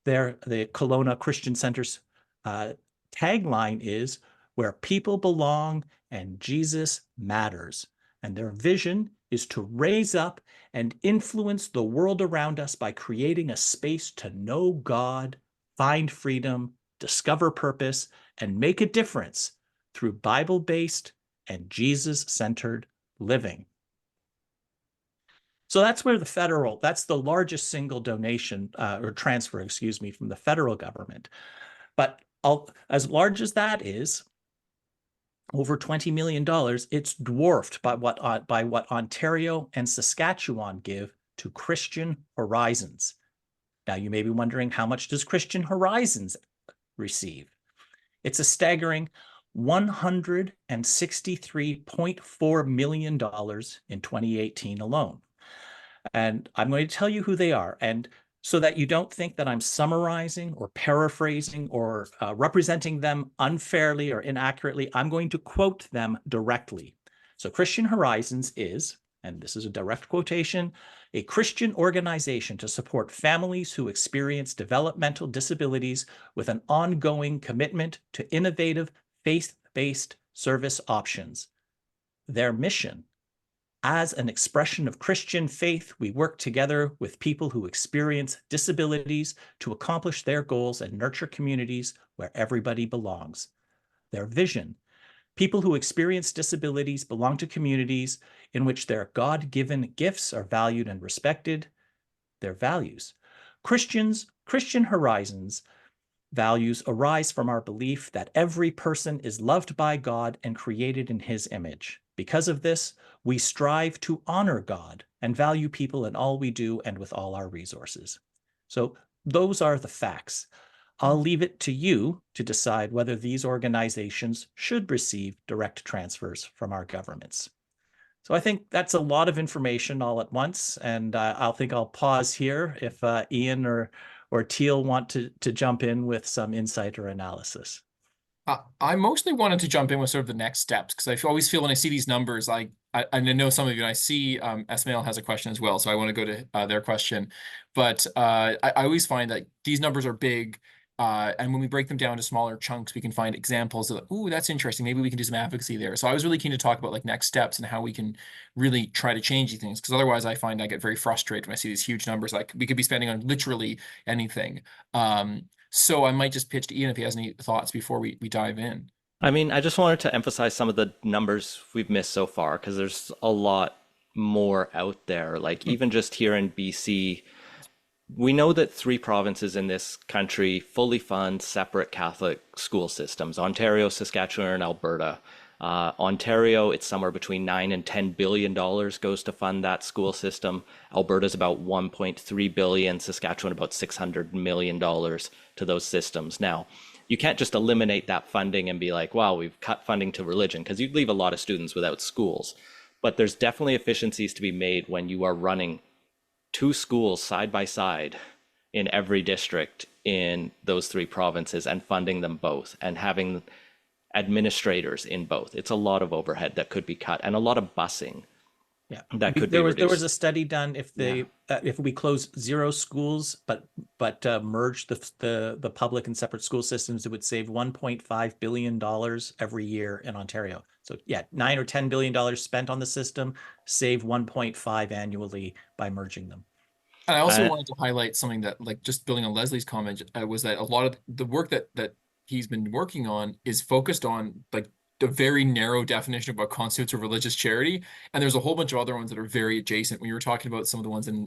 The Kelowna Christian Center's tagline is, "Where people belong and Jesus matters." And their vision is to raise up and influence the world around us by creating a space to know God, find freedom, discover purpose, and make a difference through Bible-based and Jesus-centered living. So that's where that's the largest single donation or transfer, excuse me, from the federal government. But as large as that is, over $20 million, it's dwarfed by what Ontario and Saskatchewan give to Christian Horizons. Now, you may be wondering, how much does Christian Horizons receive? It's a staggering $163.4 million in 2018 alone. And I'm going to tell you who they are. And so that you don't think that I'm summarizing or paraphrasing or representing them unfairly or inaccurately, I'm going to quote them directly. So Christian Horizons is, and this is a direct quotation, a Christian organization to support families who experience developmental disabilities with an ongoing commitment to innovative faith-based service options. Their mission As an expression of Christian faith, we work together with people who experience disabilities to accomplish their goals and nurture communities where everybody belongs. Their vision: people who experience disabilities belong to communities in which their God-given gifts are valued and respected. Their values: Christian Horizons values arise from our belief that every person is loved by God and created in his image. Because of this, we strive to honor God and value people in all we do and with all our resources. So those are the facts. I'll leave it to you to decide whether these organizations should receive direct transfers from our governments. So I think that's a lot of information all at once, and I'll pause here if Ian or Teale want to jump in with some insight or analysis. I mostly wanted to jump in with sort of the next steps, because I always feel when I see these numbers, I know some of you, and I see Esmail has a question as well, so I want to go to their question. But I always find that these numbers are big, and when we break them down to smaller chunks, we can find examples of, ooh, that's interesting. Maybe we can do some advocacy there. So I was really keen to talk about like next steps and how we can really try to change these things, because otherwise I find I get very frustrated when I see these huge numbers. Like we could be spending on literally anything. So I might just pitch to Ian if he has any thoughts before we dive in. I mean, I just wanted to emphasize some of the numbers we've missed so far, because there's a lot more out there. Like even just here in BC, we know that 3 provinces in this country fully fund separate Catholic school systems: Ontario, Saskatchewan, and Alberta. Ontario, it's somewhere between $9 and $10 billion goes to fund that school system. Alberta's about $1.3 billion, Saskatchewan about $600 million to those systems. Now, you can't just eliminate that funding and be like, wow, we've cut funding to religion, because you'd leave a lot of students without schools. But there's definitely efficiencies to be made when you are running 2 schools side by side in every district in those 3 provinces and funding them both and having administrators in both. It's a lot of overhead that could be cut, and a lot of busing. Yeah, that could be reduced. There was a study done if if we close 0 schools but merge the public and separate school systems, it would save $1.5 billion every year in Ontario. So yeah, $9 or $10 billion spent on the system, save 1.5 annually by merging them. And I also wanted to highlight something that, like, just building on Leslie's comment, was that a lot of the work that he's been working on is focused on like the very narrow definition of what constitutes a religious charity, and there's a whole bunch of other ones that are very adjacent. When you were talking about some of the ones in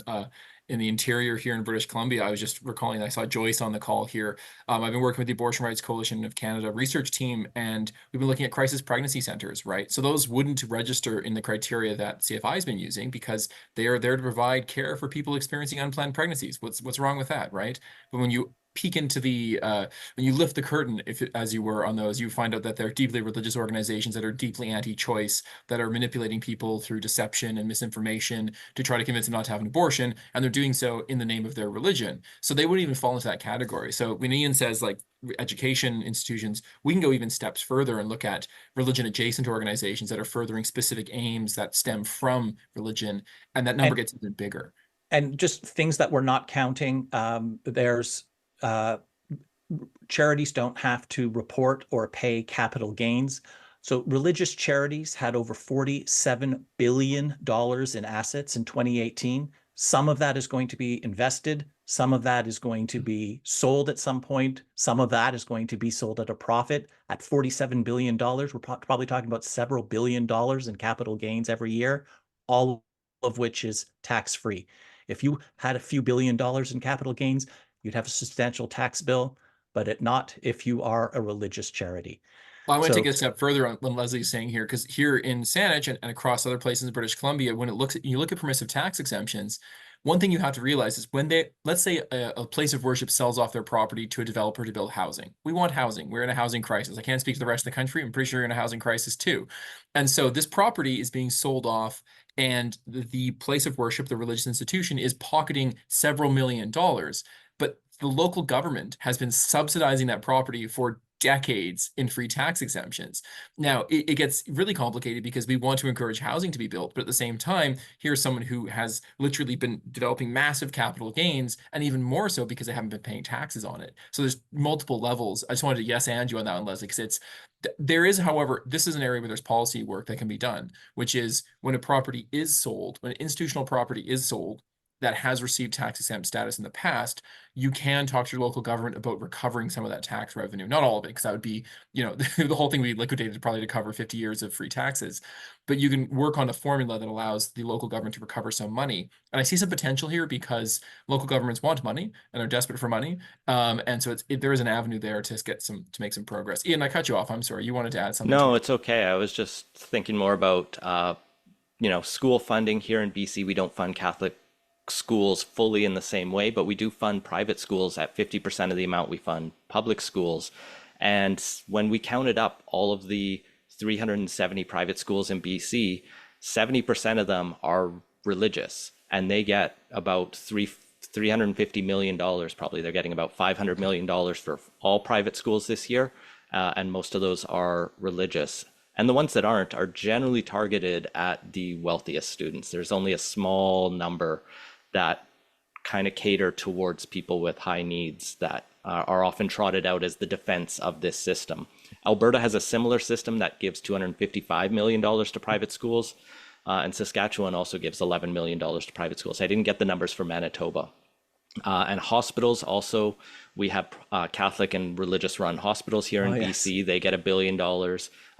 the interior here in British Columbia, I was just recalling, I saw Joyce on the call here. I've been working with the Abortion Rights Coalition of Canada research team, and we've been looking at crisis pregnancy centers, right? So those wouldn't register in the criteria that CFI has been using, because they are there to provide care for people experiencing unplanned pregnancies. What's wrong with that, right? But when you peek into the when you lift the curtain, as you were on those, you find out that they're deeply religious organizations that are deeply anti-choice, that are manipulating people through deception and misinformation to try to convince them not to have an abortion, and they're doing so in the name of their religion. So they wouldn't even fall into that category. So when Ian says like education institutions, we can go even steps further and look at religion adjacent organizations that are furthering specific aims that stem from religion, and that number gets even bigger. And just things that we're not counting, there's charities don't have to report or pay capital gains. So religious charities had over $47 billion in assets in 2018. Some of that is going to be invested. Some of that is going to be sold at some point. Some of that is going to be sold at a profit. At $47 billion, we're probably talking about several billion dollars in capital gains every year, all of which is tax-free. If you had a few $billion in capital gains, you'd have a substantial tax bill, but not if you are a religious charity. Well, I want to take it a step further on what Leslie's saying here, because here in Saanich and across other places in British Columbia, when you look at permissive tax exemptions, one thing you have to realize is when let's say a place of worship sells off their property to a developer to build housing. We want housing. We're in a housing crisis. I can't speak to the rest of the country. I'm pretty sure you're in a housing crisis too. And so this property is being sold off, and the place of worship, the religious institution, is pocketing several $1 million. But the local government has been subsidizing that property for decades in free tax exemptions. Now, it gets really complicated because we want to encourage housing to be built, but at the same time, here's someone who has literally been developing massive capital gains, and even more so because they haven't been paying taxes on it. So there's multiple levels. I just wanted to yes and you on that one, Leslie, because there is, however, this is an area where there's policy work that can be done, which is when a property is sold, when institutional property is sold, that has received tax exempt status in the past, you can talk to your local government about recovering some of that tax revenue. Not all of it, because that would be, the whole thing would be liquidated probably to cover 50 years of free taxes. But you can work on a formula that allows the local government to recover some money. And I see some potential here because local governments want money and are desperate for money. And so there is an avenue there to make some progress. Ian, I cut you off. I'm sorry. You wanted to add something? No, it's okay. I was just thinking more about, school funding here in BC. We don't fund Catholic schools fully in the same way, but we do fund private schools at 50% of the amount we fund public schools. And when we counted up all of the 370 private schools in BC, 70% of them are religious, and they get about $350 million. Probably they're getting about $500 million for all private schools this year, and most of those are religious. And the ones that aren't are generally targeted at the wealthiest students. There's only a small number that kind of cater towards people with high needs that are often trotted out as the defense of this system. Alberta has a similar system that gives $255 million to private schools, and Saskatchewan also gives $11 million to private schools. I didn't get the numbers for Manitoba. And hospitals also, we have Catholic and religious run hospitals here in BC. They get $1 billion.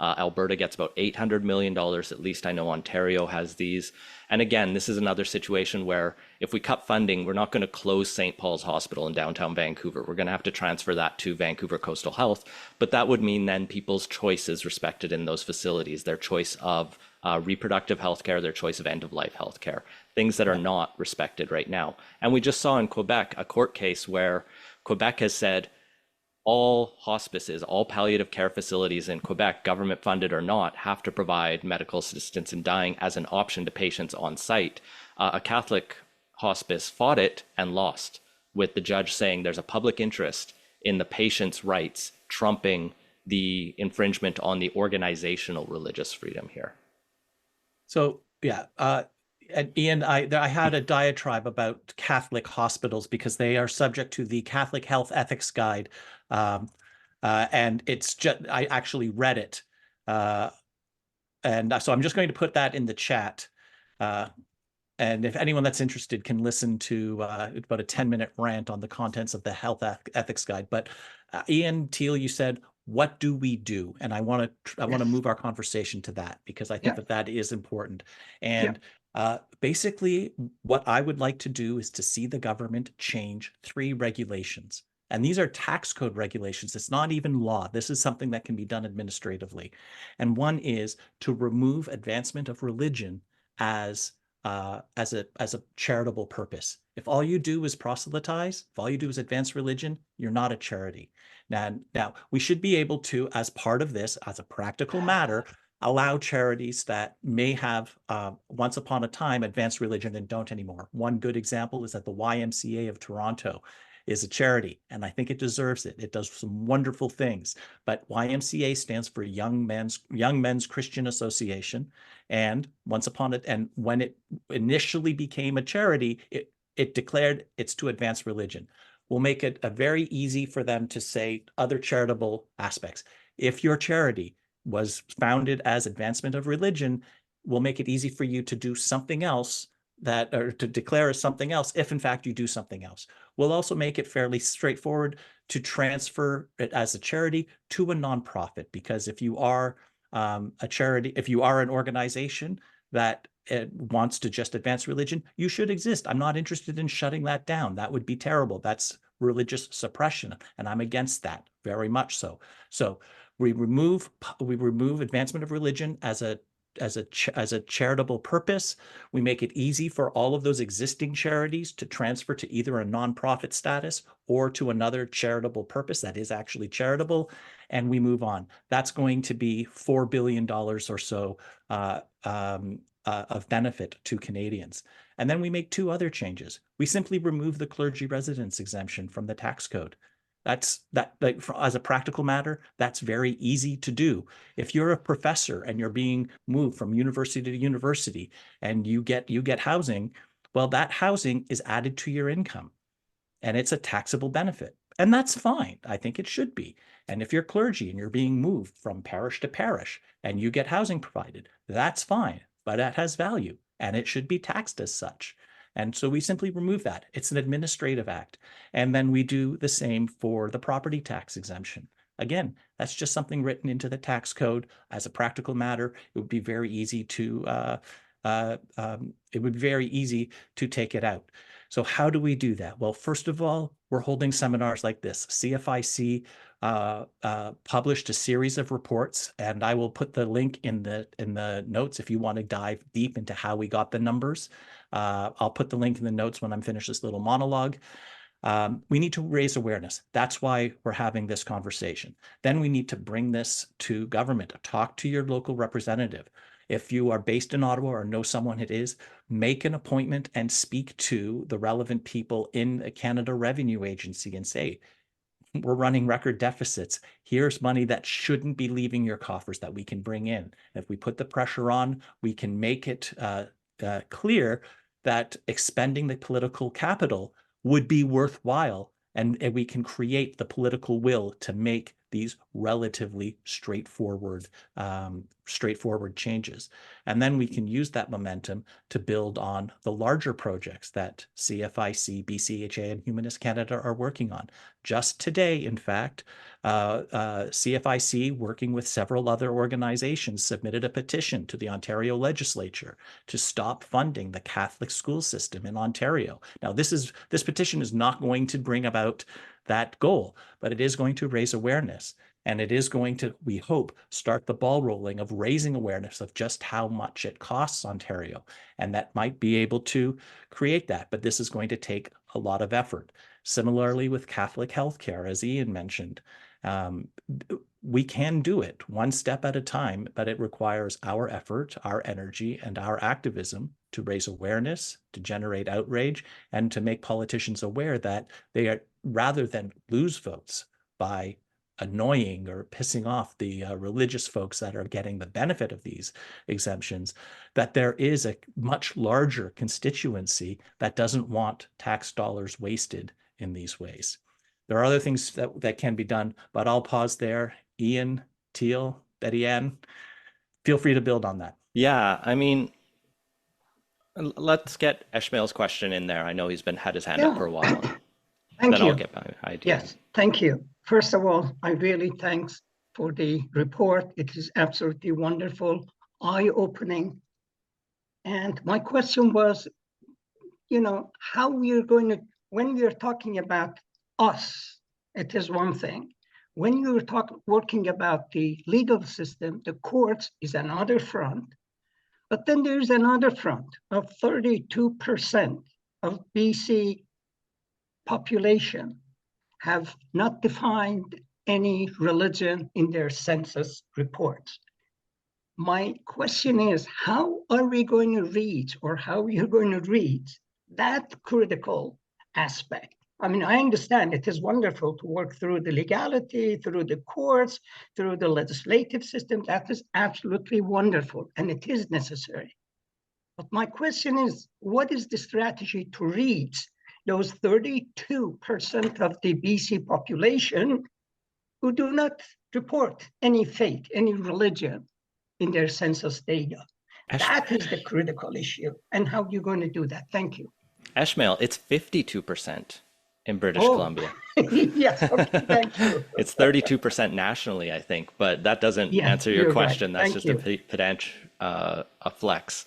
Alberta gets about $800 million. At least I know Ontario has these. And again, this is another situation where if we cut funding, we're not going to close St. Paul's Hospital in downtown Vancouver. We're going to have to transfer that to Vancouver Coastal Health. But that would mean then people's choice is respected in those facilities, their choice of reproductive health care, their choice of end-of-life health care, things that are not respected right now. And we just saw in Quebec a court case where Quebec has said all hospices, all palliative care facilities in Quebec, government funded or not, have to provide medical assistance in dying as an option to patients on site. A Catholic hospice fought it and lost, with the judge saying there's a public interest in the patient's rights trumping the infringement on the organizational religious freedom here. So, yeah, and Ian, I had a diatribe about Catholic hospitals because they are subject to the Catholic Health Ethics Guide. And it's just, I actually read it. And so I'm just going to put that in the chat. And if anyone that's interested can listen to about a 10-minute rant on the contents of the Health Ethics Guide. But Ian, Teale, you said, what do we do? And I want to move our conversation to that because I think that is important. And basically, what I would like to do is to see the government change 3 regulations. And these are tax code regulations. It's not even law. This is something that can be done administratively. And one is to remove advancement of religion as a charitable purpose. If all you do is proselytize, if all you do is advance religion, you're not a charity. Now we should be able to, as part of this, as a practical matter, allow charities that may have once upon a time advanced religion and don't anymore. One good example is that the YMCA of Toronto is a charity, and I think it deserves it. It does some wonderful things, but YMCA stands for Young Men's Christian Association. And when it initially became a charity, it declared it's to advance religion. We'll make it very easy for them to say other charitable aspects. If your charity was founded as advancement of religion, we'll make it easy for you to do something else or to declare as something else if in fact you do something else. We'll also make it fairly straightforward to transfer it as a charity to a nonprofit, because if you are a charity, if you are an organization that wants to just advance religion, you should exist. I'm not interested in shutting that down. That would be terrible. That's religious suppression, and I'm against that very much so. So we remove advancement of religion as a charitable purpose. We make it easy for all of those existing charities to transfer to either a nonprofit status or to another charitable purpose that is actually charitable, and we move on. That's going to be $4 billion or so of benefit to Canadians. And then we make 2 other changes. We simply remove the clergy residence exemption from the tax code. As a practical matter, that's very easy to do. If you're a professor and you're being moved from university to university and you get housing, well, that housing is added to your income and it's a taxable benefit. And that's fine. I think it should be. And if you're clergy and you're being moved from parish to parish and you get housing provided, that's fine, but that has value and it should be taxed as such. And so we simply remove that. It's an administrative act. And then we do the same for the property tax exemption. Again, that's just something written into the tax code. As a practical matter, it would be very easy to take it out. So how do we do that? Well, first of all, we're holding seminars like this. CFIC published a series of reports, and I will put the link in the notes if you want to dive deep into how we got the numbers. I'll put the link in the notes when I'm finished this little monologue. We need to raise awareness. That's why we're having this conversation. Then we need to bring this to government. Talk to your local representative. If you are based in Ottawa or know someone it is, make an appointment and speak to the relevant people in the Canada Revenue Agency and say, we're running record deficits. Here's money that shouldn't be leaving your coffers that we can bring in. If we put the pressure on, we can make it clear that expending the political capital would be worthwhile, and we can create the political will to make these relatively straightforward changes. And then we can use that momentum to build on the larger projects that CFIC, BCHA, and Humanist Canada are working on. Just today, in fact, CFIC, working with several other organizations, submitted a petition to the Ontario legislature to stop funding the Catholic school system in Ontario. Now, this petition is not going to bring about that goal, but it is going to raise awareness. And it is going to, we hope, start the ball rolling of raising awareness of just how much it costs Ontario. And that might be able to create that, but this is going to take a lot of effort. Similarly with Catholic healthcare, as Ian mentioned, we can do it one step at a time, but it requires our effort, our energy, and our activism to raise awareness, to generate outrage, and to make politicians aware that they are, rather than lose votes by annoying or pissing off the religious folks that are getting the benefit of these exemptions, that there is a much larger constituency that doesn't want tax dollars wasted in these ways. There are other things that can be done, but I'll pause there. Ian, Teale, Bettianne, feel free to build on that. Yeah, I mean, let's get Ishmael's question in there. I know he's had his hand up for a while. Thank Then you. I'll get my idea. Yes, thank you. First of all, I really thanks for the report. It is absolutely wonderful, eye-opening. And my question was, how we're going to, when we're talking about us, it is one thing. When you're working about the legal system, the courts is another front. But then there's another front of 32% of BC population have not defined any religion in their census reports. My question is, how are we going to reach, or how are you going to reach that critical aspect? I mean, I understand it is wonderful to work through the legality, through the courts, through the legislative system. That is absolutely wonderful, and it is necessary. But my question is, what is the strategy to reach those 32% of the BC population who do not report any faith, any religion in their census data? That is the critical issue. And how are you going to do that? Thank you. Ishmael, it's 52% in British Columbia. Yes, okay, thank you. It's 32% nationally, I think, but that doesn't answer your question. Right. That's just a pedant flex.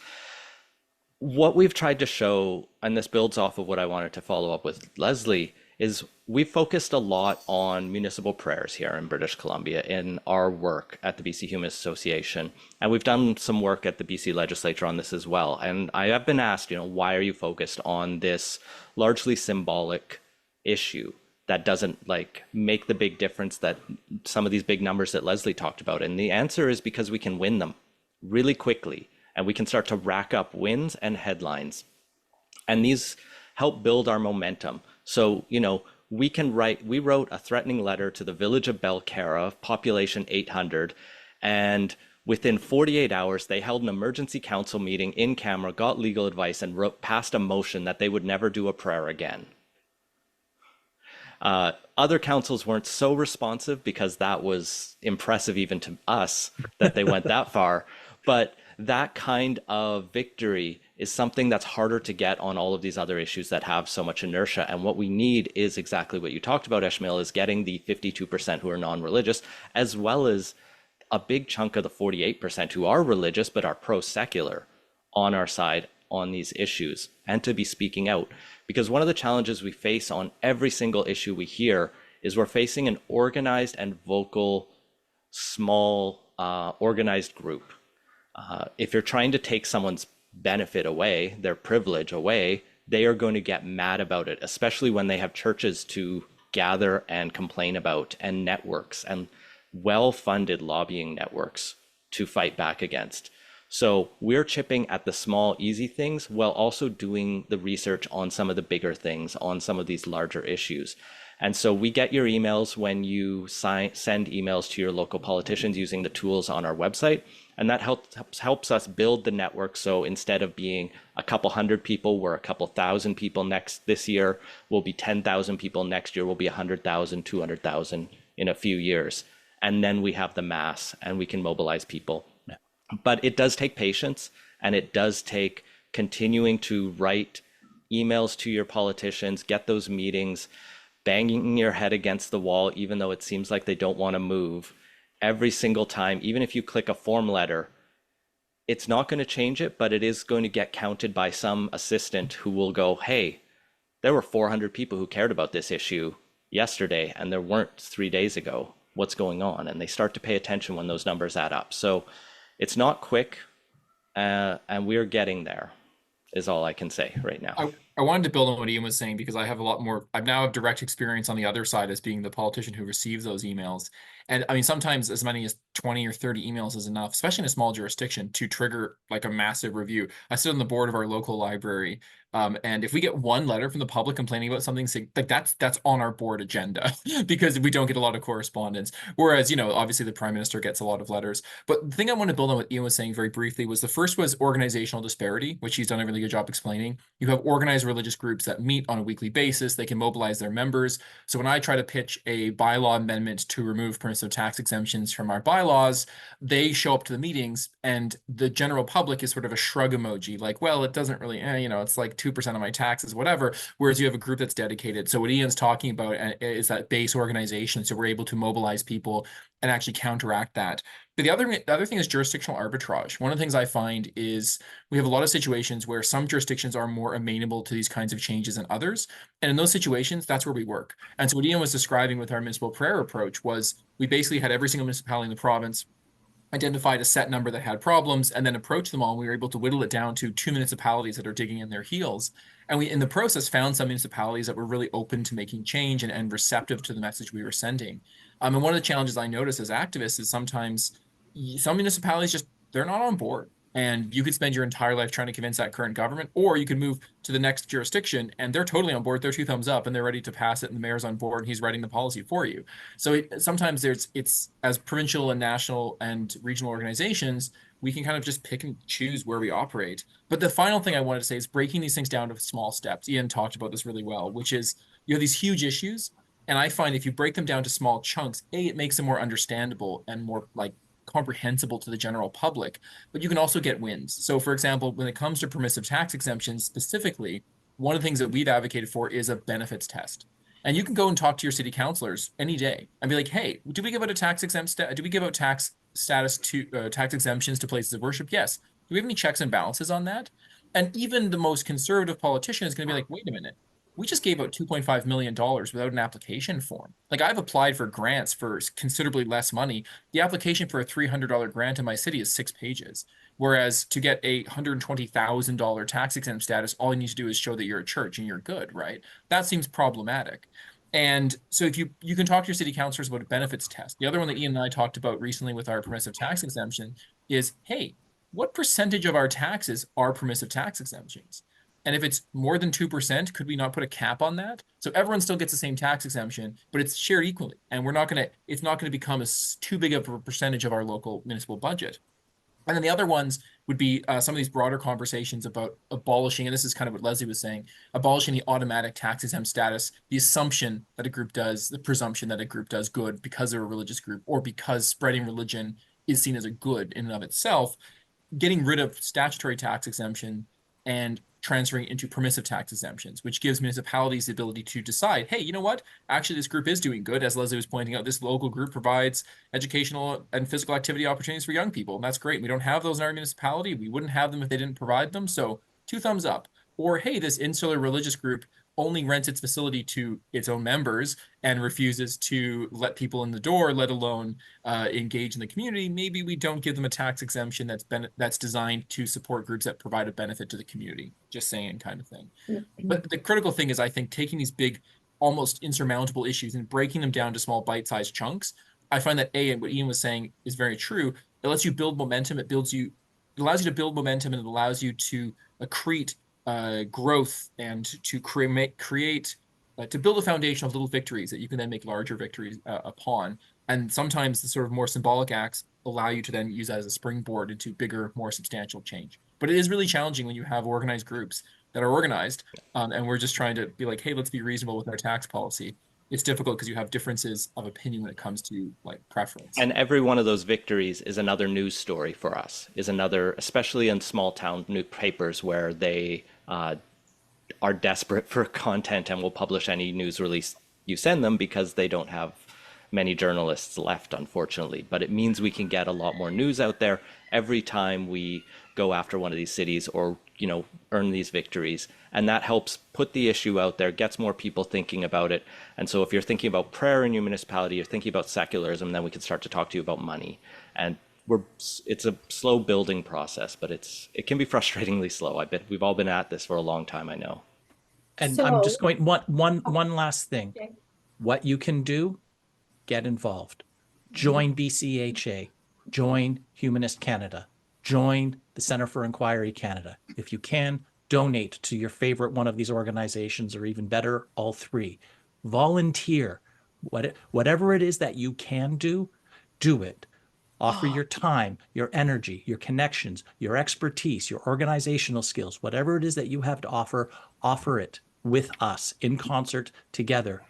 What we've tried to show, and this builds off of what I wanted to follow up with Leslie, is we've focused a lot on municipal prayers here in British Columbia in our work at the BC Humanist Association. And we've done some work at the BC legislature on this as well. And I have been asked, why are you focused on this largely symbolic issue that doesn't make the big difference that some of these big numbers that Leslie talked about? And the answer is because we can win them really quickly. And we can start to rack up wins and headlines. And these help build our momentum. So, we wrote a threatening letter to the village of Belcarra, population 800, and within 48 hours, they held an emergency council meeting in camera, got legal advice, and passed a motion that they would never do a prayer again. Other councils weren't so responsive because that was impressive even to us that they went that far. But that kind of victory is something that's harder to get on all of these other issues that have so much inertia. And what we need is exactly what you talked about, Ishmael, is getting the 52% who are non-religious, as well as a big chunk of the 48% who are religious but are pro-secular on our side on these issues, and to be speaking out. Because one of the challenges we face on every single issue we hear is we're facing an organized and vocal, small, organized group. If you're trying to take someone's benefit away, their privilege away, they are going to get mad about it, especially when they have churches to gather and complain about, and networks and well-funded lobbying networks to fight back against. So we're chipping at the small, easy things while also doing the research on some of the bigger things, on some of these larger issues. And so we get your emails when you send emails to your local politicians using the tools on our website. And that helps us build the network. So instead of being a couple hundred people, we're a couple thousand people this year. We'll be 10,000 people next year. We'll be 100,000, 200,000 in a few years. And then we have the mass and we can mobilize people. But it does take patience, and it does take continuing to write emails to your politicians, get those meetings, banging your head against the wall, even though it seems like they don't want to move. Every single time, even if you click a form letter, it's not going to change it, but it is going to get counted by some assistant who will go, hey, there were 400 people who cared about this issue yesterday, and there weren't 3 days ago. What's going on? And they start to pay attention when those numbers add up. So it's not quick, and we're getting there, is all I can say right now. I wanted to build on what Ian was saying because I have a lot more, I now have direct experience on the other side as being the politician who receives those emails. And I mean, sometimes as many as 20 or 30 emails is enough, especially in a small jurisdiction, to trigger like a massive review. I sit on the board of our local library. And if we get one letter from the public complaining about something, like that's on our board agenda because we don't get a lot of correspondence. Whereas, you know, obviously the Prime Minister gets a lot of letters. But the thing I want to build on what Ian was saying very briefly was the first was organizational disparity, which he's done a really good job explaining. You have organized religious groups that meet on a weekly basis. They can mobilize their members. So when I try to pitch a bylaw amendment to remove permissive tax exemptions from our bylaws, they show up to the meetings and the general public is sort of a shrug emoji, like, well, it doesn't really, you know, it's like 2% of my taxes, whatever. Whereas you have a group that's dedicated. So what Ian's talking about is that base organization. So we're able to mobilize people and actually counteract that. But the other thing is jurisdictional arbitrage. One of the things I find is we have a lot of situations where some jurisdictions are more amenable to these kinds of changes than others. And in those situations, that's where we work. And so what Ian was describing with our municipal prayer approach was we basically had every single municipality in the province identified a set number that had problems and then approached them all. And we were able to whittle it down to 2 municipalities that are digging in their heels. And we, in the process, found some municipalities that were really open to making change and receptive to the message we were sending. And one of the challenges I notice as activists is sometimes some municipalities just, they're not on board. And you could spend your entire life trying to convince that current government, or you could move to the next jurisdiction and they're totally on board. They're 2 thumbs up and they're ready to pass it. And the mayor's on board and he's writing the policy for you. So sometimes it's as provincial and national and regional organizations, we can kind of just pick and choose where we operate. But the final thing I wanted to say is breaking these things down to small steps. Ian talked about this really well, which is you have these huge issues. And I find if you break them down to small chunks, it makes them more understandable and more like comprehensible to the general public, but you can also get wins. So for example, when it comes to permissive tax exemptions specifically, one of the things that we've advocated for is a benefits test. And you can go and talk to your city councilors any day and be like, hey, do we give out a tax exempt do we give out tax status to tax exemptions to places of worship? Yes. Do we have any checks and balances on that? And even the most conservative politician is going to be like, wait a minute, we just gave out $2.5 million without an application form. Like I've applied for grants for considerably less money. The application for a $300 grant in my city is 6 pages. Whereas to get a $120,000 tax exempt status, all you need to do is show that you're a church and you're good, right? That seems problematic. And so if you can talk to your city councilors about a benefits test. The other one that Ian and I talked about recently with our permissive tax exemption is, hey, what percentage of our taxes are permissive tax exemptions? And if it's more than 2%, could we not put a cap on that? So everyone still gets the same tax exemption, but it's shared equally. And it's not going to become too big of a percentage of our local municipal budget. And then the other ones would be some of these broader conversations about abolishing, and this is kind of what Leslie was saying, abolishing the automatic tax exempt status, the assumption that a group does, the presumption that a group does good because they're a religious group or because spreading religion is seen as a good in and of itself, getting rid of statutory tax exemption and transferring into permissive tax exemptions, which gives municipalities the ability to decide, hey, you know what? Actually, this group is doing good. As Leslie was pointing out, this local group provides educational and physical activity opportunities for young people. And that's great. We don't have those in our municipality. We wouldn't have them if they didn't provide them. So 2 thumbs up. Or, hey, this insular religious group only rents its facility to its own members and refuses to let people in the door, let alone engage in the community. Maybe we don't give them a tax exemption that's designed to support groups that provide a benefit to the community. Just saying, kind of thing. But the critical thing is, I think, taking these big, almost insurmountable issues and breaking them down to small bite-sized chunks. I find that and what Ian was saying is very true. It lets you build momentum. It allows you to build momentum, and it allows you to accrete growth and to to build a foundation of little victories that you can then make larger victories upon. And sometimes the sort of more symbolic acts allow you to then use that as a springboard into bigger, more substantial change. But it is really challenging when you have organized groups that are organized, and we're just trying to be like, hey, let's be reasonable with our tax policy. It's difficult because you have differences of opinion when it comes to like preference. And every one of those victories is another news story for us, especially in small town newspapers where they are desperate for content and will publish any news release you send them because they don't have many journalists left, unfortunately. But it means we can get a lot more news out there every time we go after one of these cities or, earn these victories. And that helps put the issue out there, gets more people thinking about it. And so if you're thinking about prayer in your municipality, you're thinking about secularism, then we can start to talk to you about money. And it's a slow building process, but it can be frustratingly slow. I bet we've all been at this for a long time, I know. And I'm just going one last thing. Okay. What you can do, get involved. Join BCHA, join Humanist Canada, join the Centre for Inquiry Canada. If you can, donate to your favorite one of these organizations, or even better, all 3. Volunteer. Whatever it is that you can do, do it. Offer your time, your energy, your connections, your expertise, your organizational skills, whatever it is that you have to offer, offer it with us in concert together.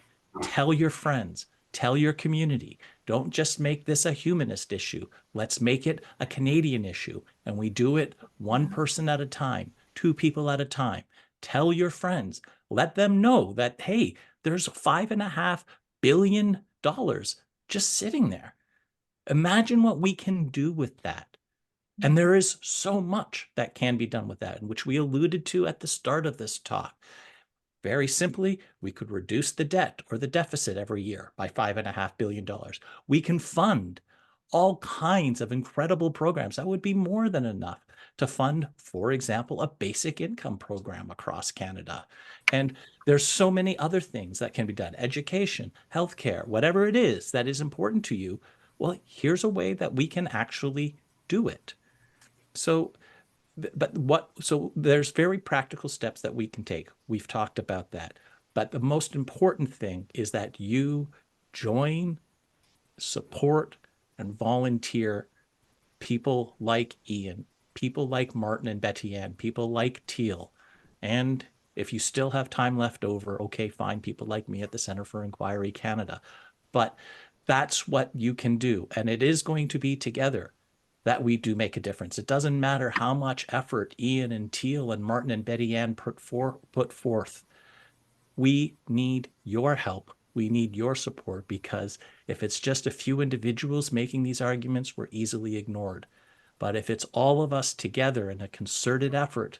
Tell your friends, tell your community. Don't just make this a humanist issue. Let's make it a Canadian issue. And we do it 1 person at a time, 2 people at a time. Tell your friends, let them know that, hey, there's $5.5 billion just sitting there. Imagine what we can do with that. And there is so much that can be done with that, which we alluded to at the start of this talk. Very simply, we could reduce the debt or the deficit every year by $5.5 billion. We can fund all kinds of incredible programs. That would be more than enough to fund, for example, a basic income program across Canada. And there's so many other things that can be done. Education, healthcare, whatever it is that is important to you. Well, here's a way that we can actually do it. So there's very practical steps that we can take. We've talked about that. But the most important thing is that you join, support, and volunteer people like Ian, people like Martin and Bettianne, people like Teale. And if you still have time left over, okay, fine, people like me at the Centre for Inquiry Canada. But that's what you can do. And it is going to be together that we do make a difference. It doesn't matter how much effort Ian and Teale and Martin and Bettianne put forth. We need your help. We need your support, because if it's just a few individuals making these arguments, we're easily ignored. But if it's all of us together in a concerted effort,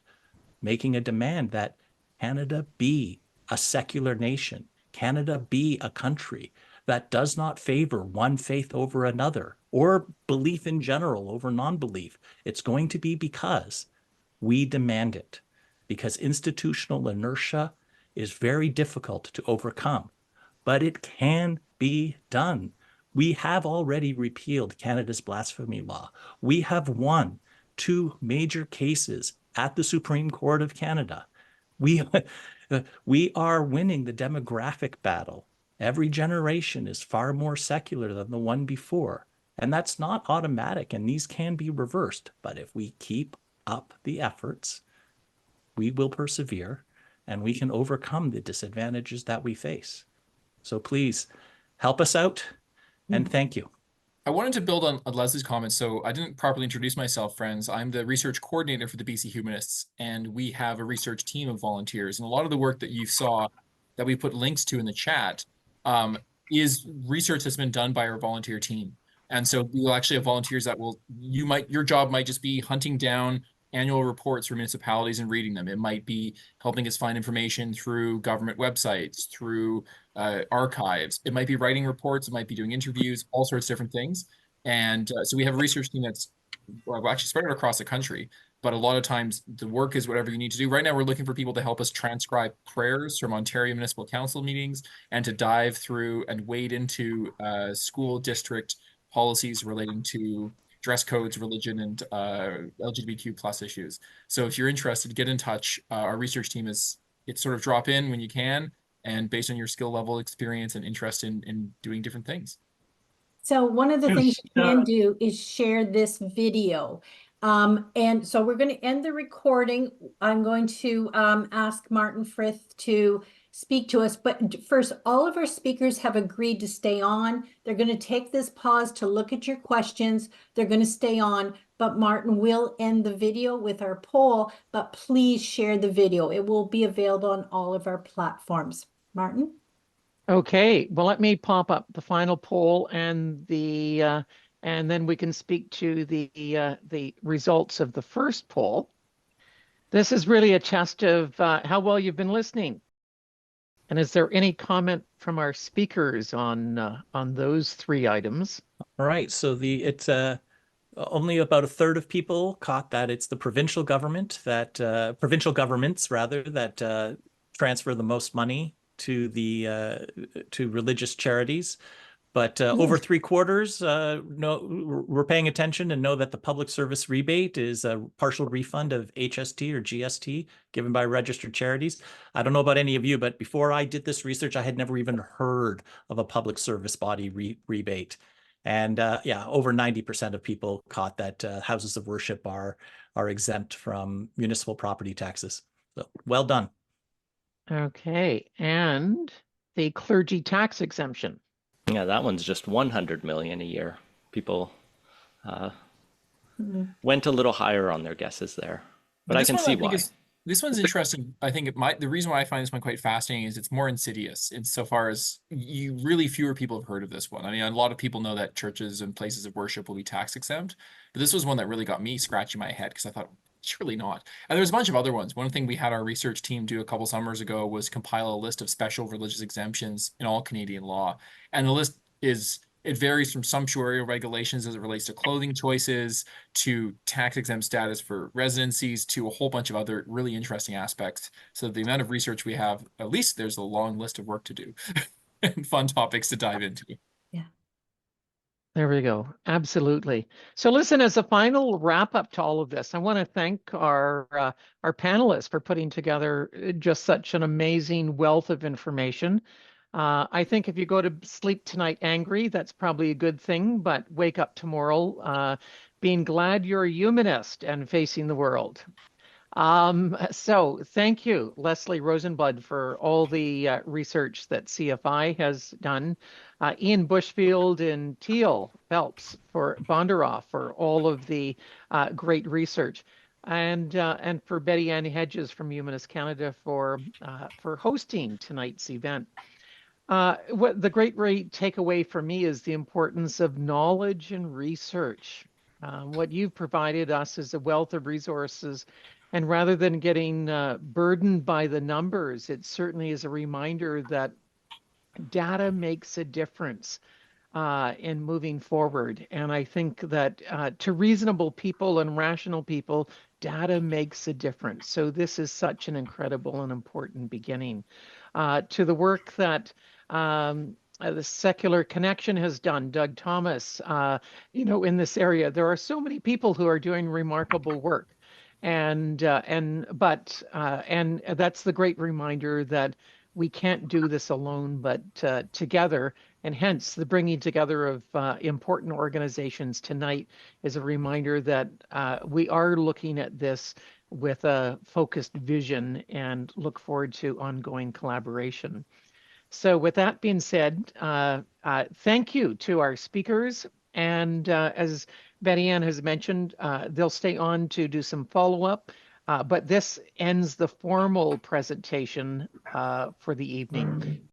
making a demand that Canada be a secular nation, Canada be a country that does not favor one faith over another, or belief in general over non-belief, it's going to be because we demand it. Because institutional inertia is very difficult to overcome, but it can be done. We have already repealed Canada's blasphemy law. We have won 2 major cases at the Supreme Court of Canada. We, we are winning the demographic battle. Every generation is far more secular than the one before. And that's not automatic, and these can be reversed. But if we keep up the efforts, we will persevere and we can overcome the disadvantages that we face. So please help us out, and thank you. I wanted to build on Leslie's comments. So I didn't properly introduce myself, friends. I'm the research coordinator for the BC Humanists, and we have a research team of volunteers. And a lot of the work that you saw that we put links to in the chat is research that's been done by our volunteer team. And so we'll actually have volunteers that your job might just be hunting down annual reports from municipalities and reading them. It might be helping us find information through government websites, through archives. It might be writing reports. It might be doing interviews, all sorts of different things. And so we have a research team that's actually spread across the country. But a lot of times the work is whatever you need to do. Right now, we're looking for people to help us transcribe prayers from Ontario Municipal Council meetings and to dive through and wade into school district policies relating to dress codes, religion, and LGBTQ plus issues. So if you're interested, get in touch. Our research team it's sort of drop in when you can, and based on your skill level, experience, and interest in doing different things. So one of the things Just, you can do is share this video. And so we're going to end the recording. I'm going to ask Martin Frith to speak to us. But first, all of our speakers have agreed to stay on. They're going to take this pause to look at your questions. They're going to stay on. But Martin will end the video with our poll. But please share the video. It will be available on all of our platforms. Martin? Okay, well, let me pop up the final poll and then we can speak to the results of the first poll. This is really a test of how well you've been listening. And is there any comment from our speakers on those three items? All right, so it's only about a third of people caught that it's the provincial governments rather that transfer the most money to to religious charities. But over 3/4 we're paying attention and know that the public service rebate is a partial refund of HST or GST given by registered charities. I don't know about any of you, but before I did this research, I had never even heard of a public service body rebate. And yeah, over 90% of people caught that houses of worship are exempt from municipal property taxes. So well done. Okay, and the clergy tax exemption. Yeah, that one's just 100 million a year. People went a little higher on their guesses there, but I can see why. This one's interesting. I think the reason why I find this one quite fascinating is it's more insidious insofar as really fewer people have heard of this one. I mean, a lot of people know that churches and places of worship will be tax exempt, but this was one that really got me scratching my head because I thought, surely not. And there's a bunch of other ones. One thing we had our research team do a couple summers ago was compile a list of special religious exemptions in all Canadian law. And the list it varies from sumptuary regulations as it relates to clothing choices, to tax exempt status for residencies, to a whole bunch of other really interesting aspects. So the amount of research we have, at least there's a long list of work to do and fun topics to dive into. There we go. Absolutely. So listen, as a final wrap up to all of this, I want to thank our panelists for putting together just such an amazing wealth of information. I think if you go to sleep tonight angry, that's probably a good thing, but wake up tomorrow being glad you're a humanist and facing the world. So thank you, Leslie Rosenblood, for all the research that CFI has done. Ian Bushfield and Teale, Phelps, for Bondaroff, for all of the great research. And for Bettianne Hedges from Humanist Canada for hosting tonight's event. What the great takeaway for me is the importance of knowledge and research. What you've provided us is a wealth of resources, and rather than getting burdened by the numbers, it certainly is a reminder that data makes a difference in moving forward. And I think that to reasonable people and rational people, data makes a difference. So this is such an incredible and important beginning. To the work that the Secular Connection has done, Doug Thomas, in this area, there are so many people who are doing remarkable work. And that's the great reminder that we can't do this alone, but together. And hence the bringing together of important organizations tonight is a reminder that we are looking at this with a focused vision and look forward to ongoing collaboration. So with that being said, thank you to our speakers. And as Bettianne has mentioned, they'll stay on to do some follow-up. But this ends the formal presentation for the evening.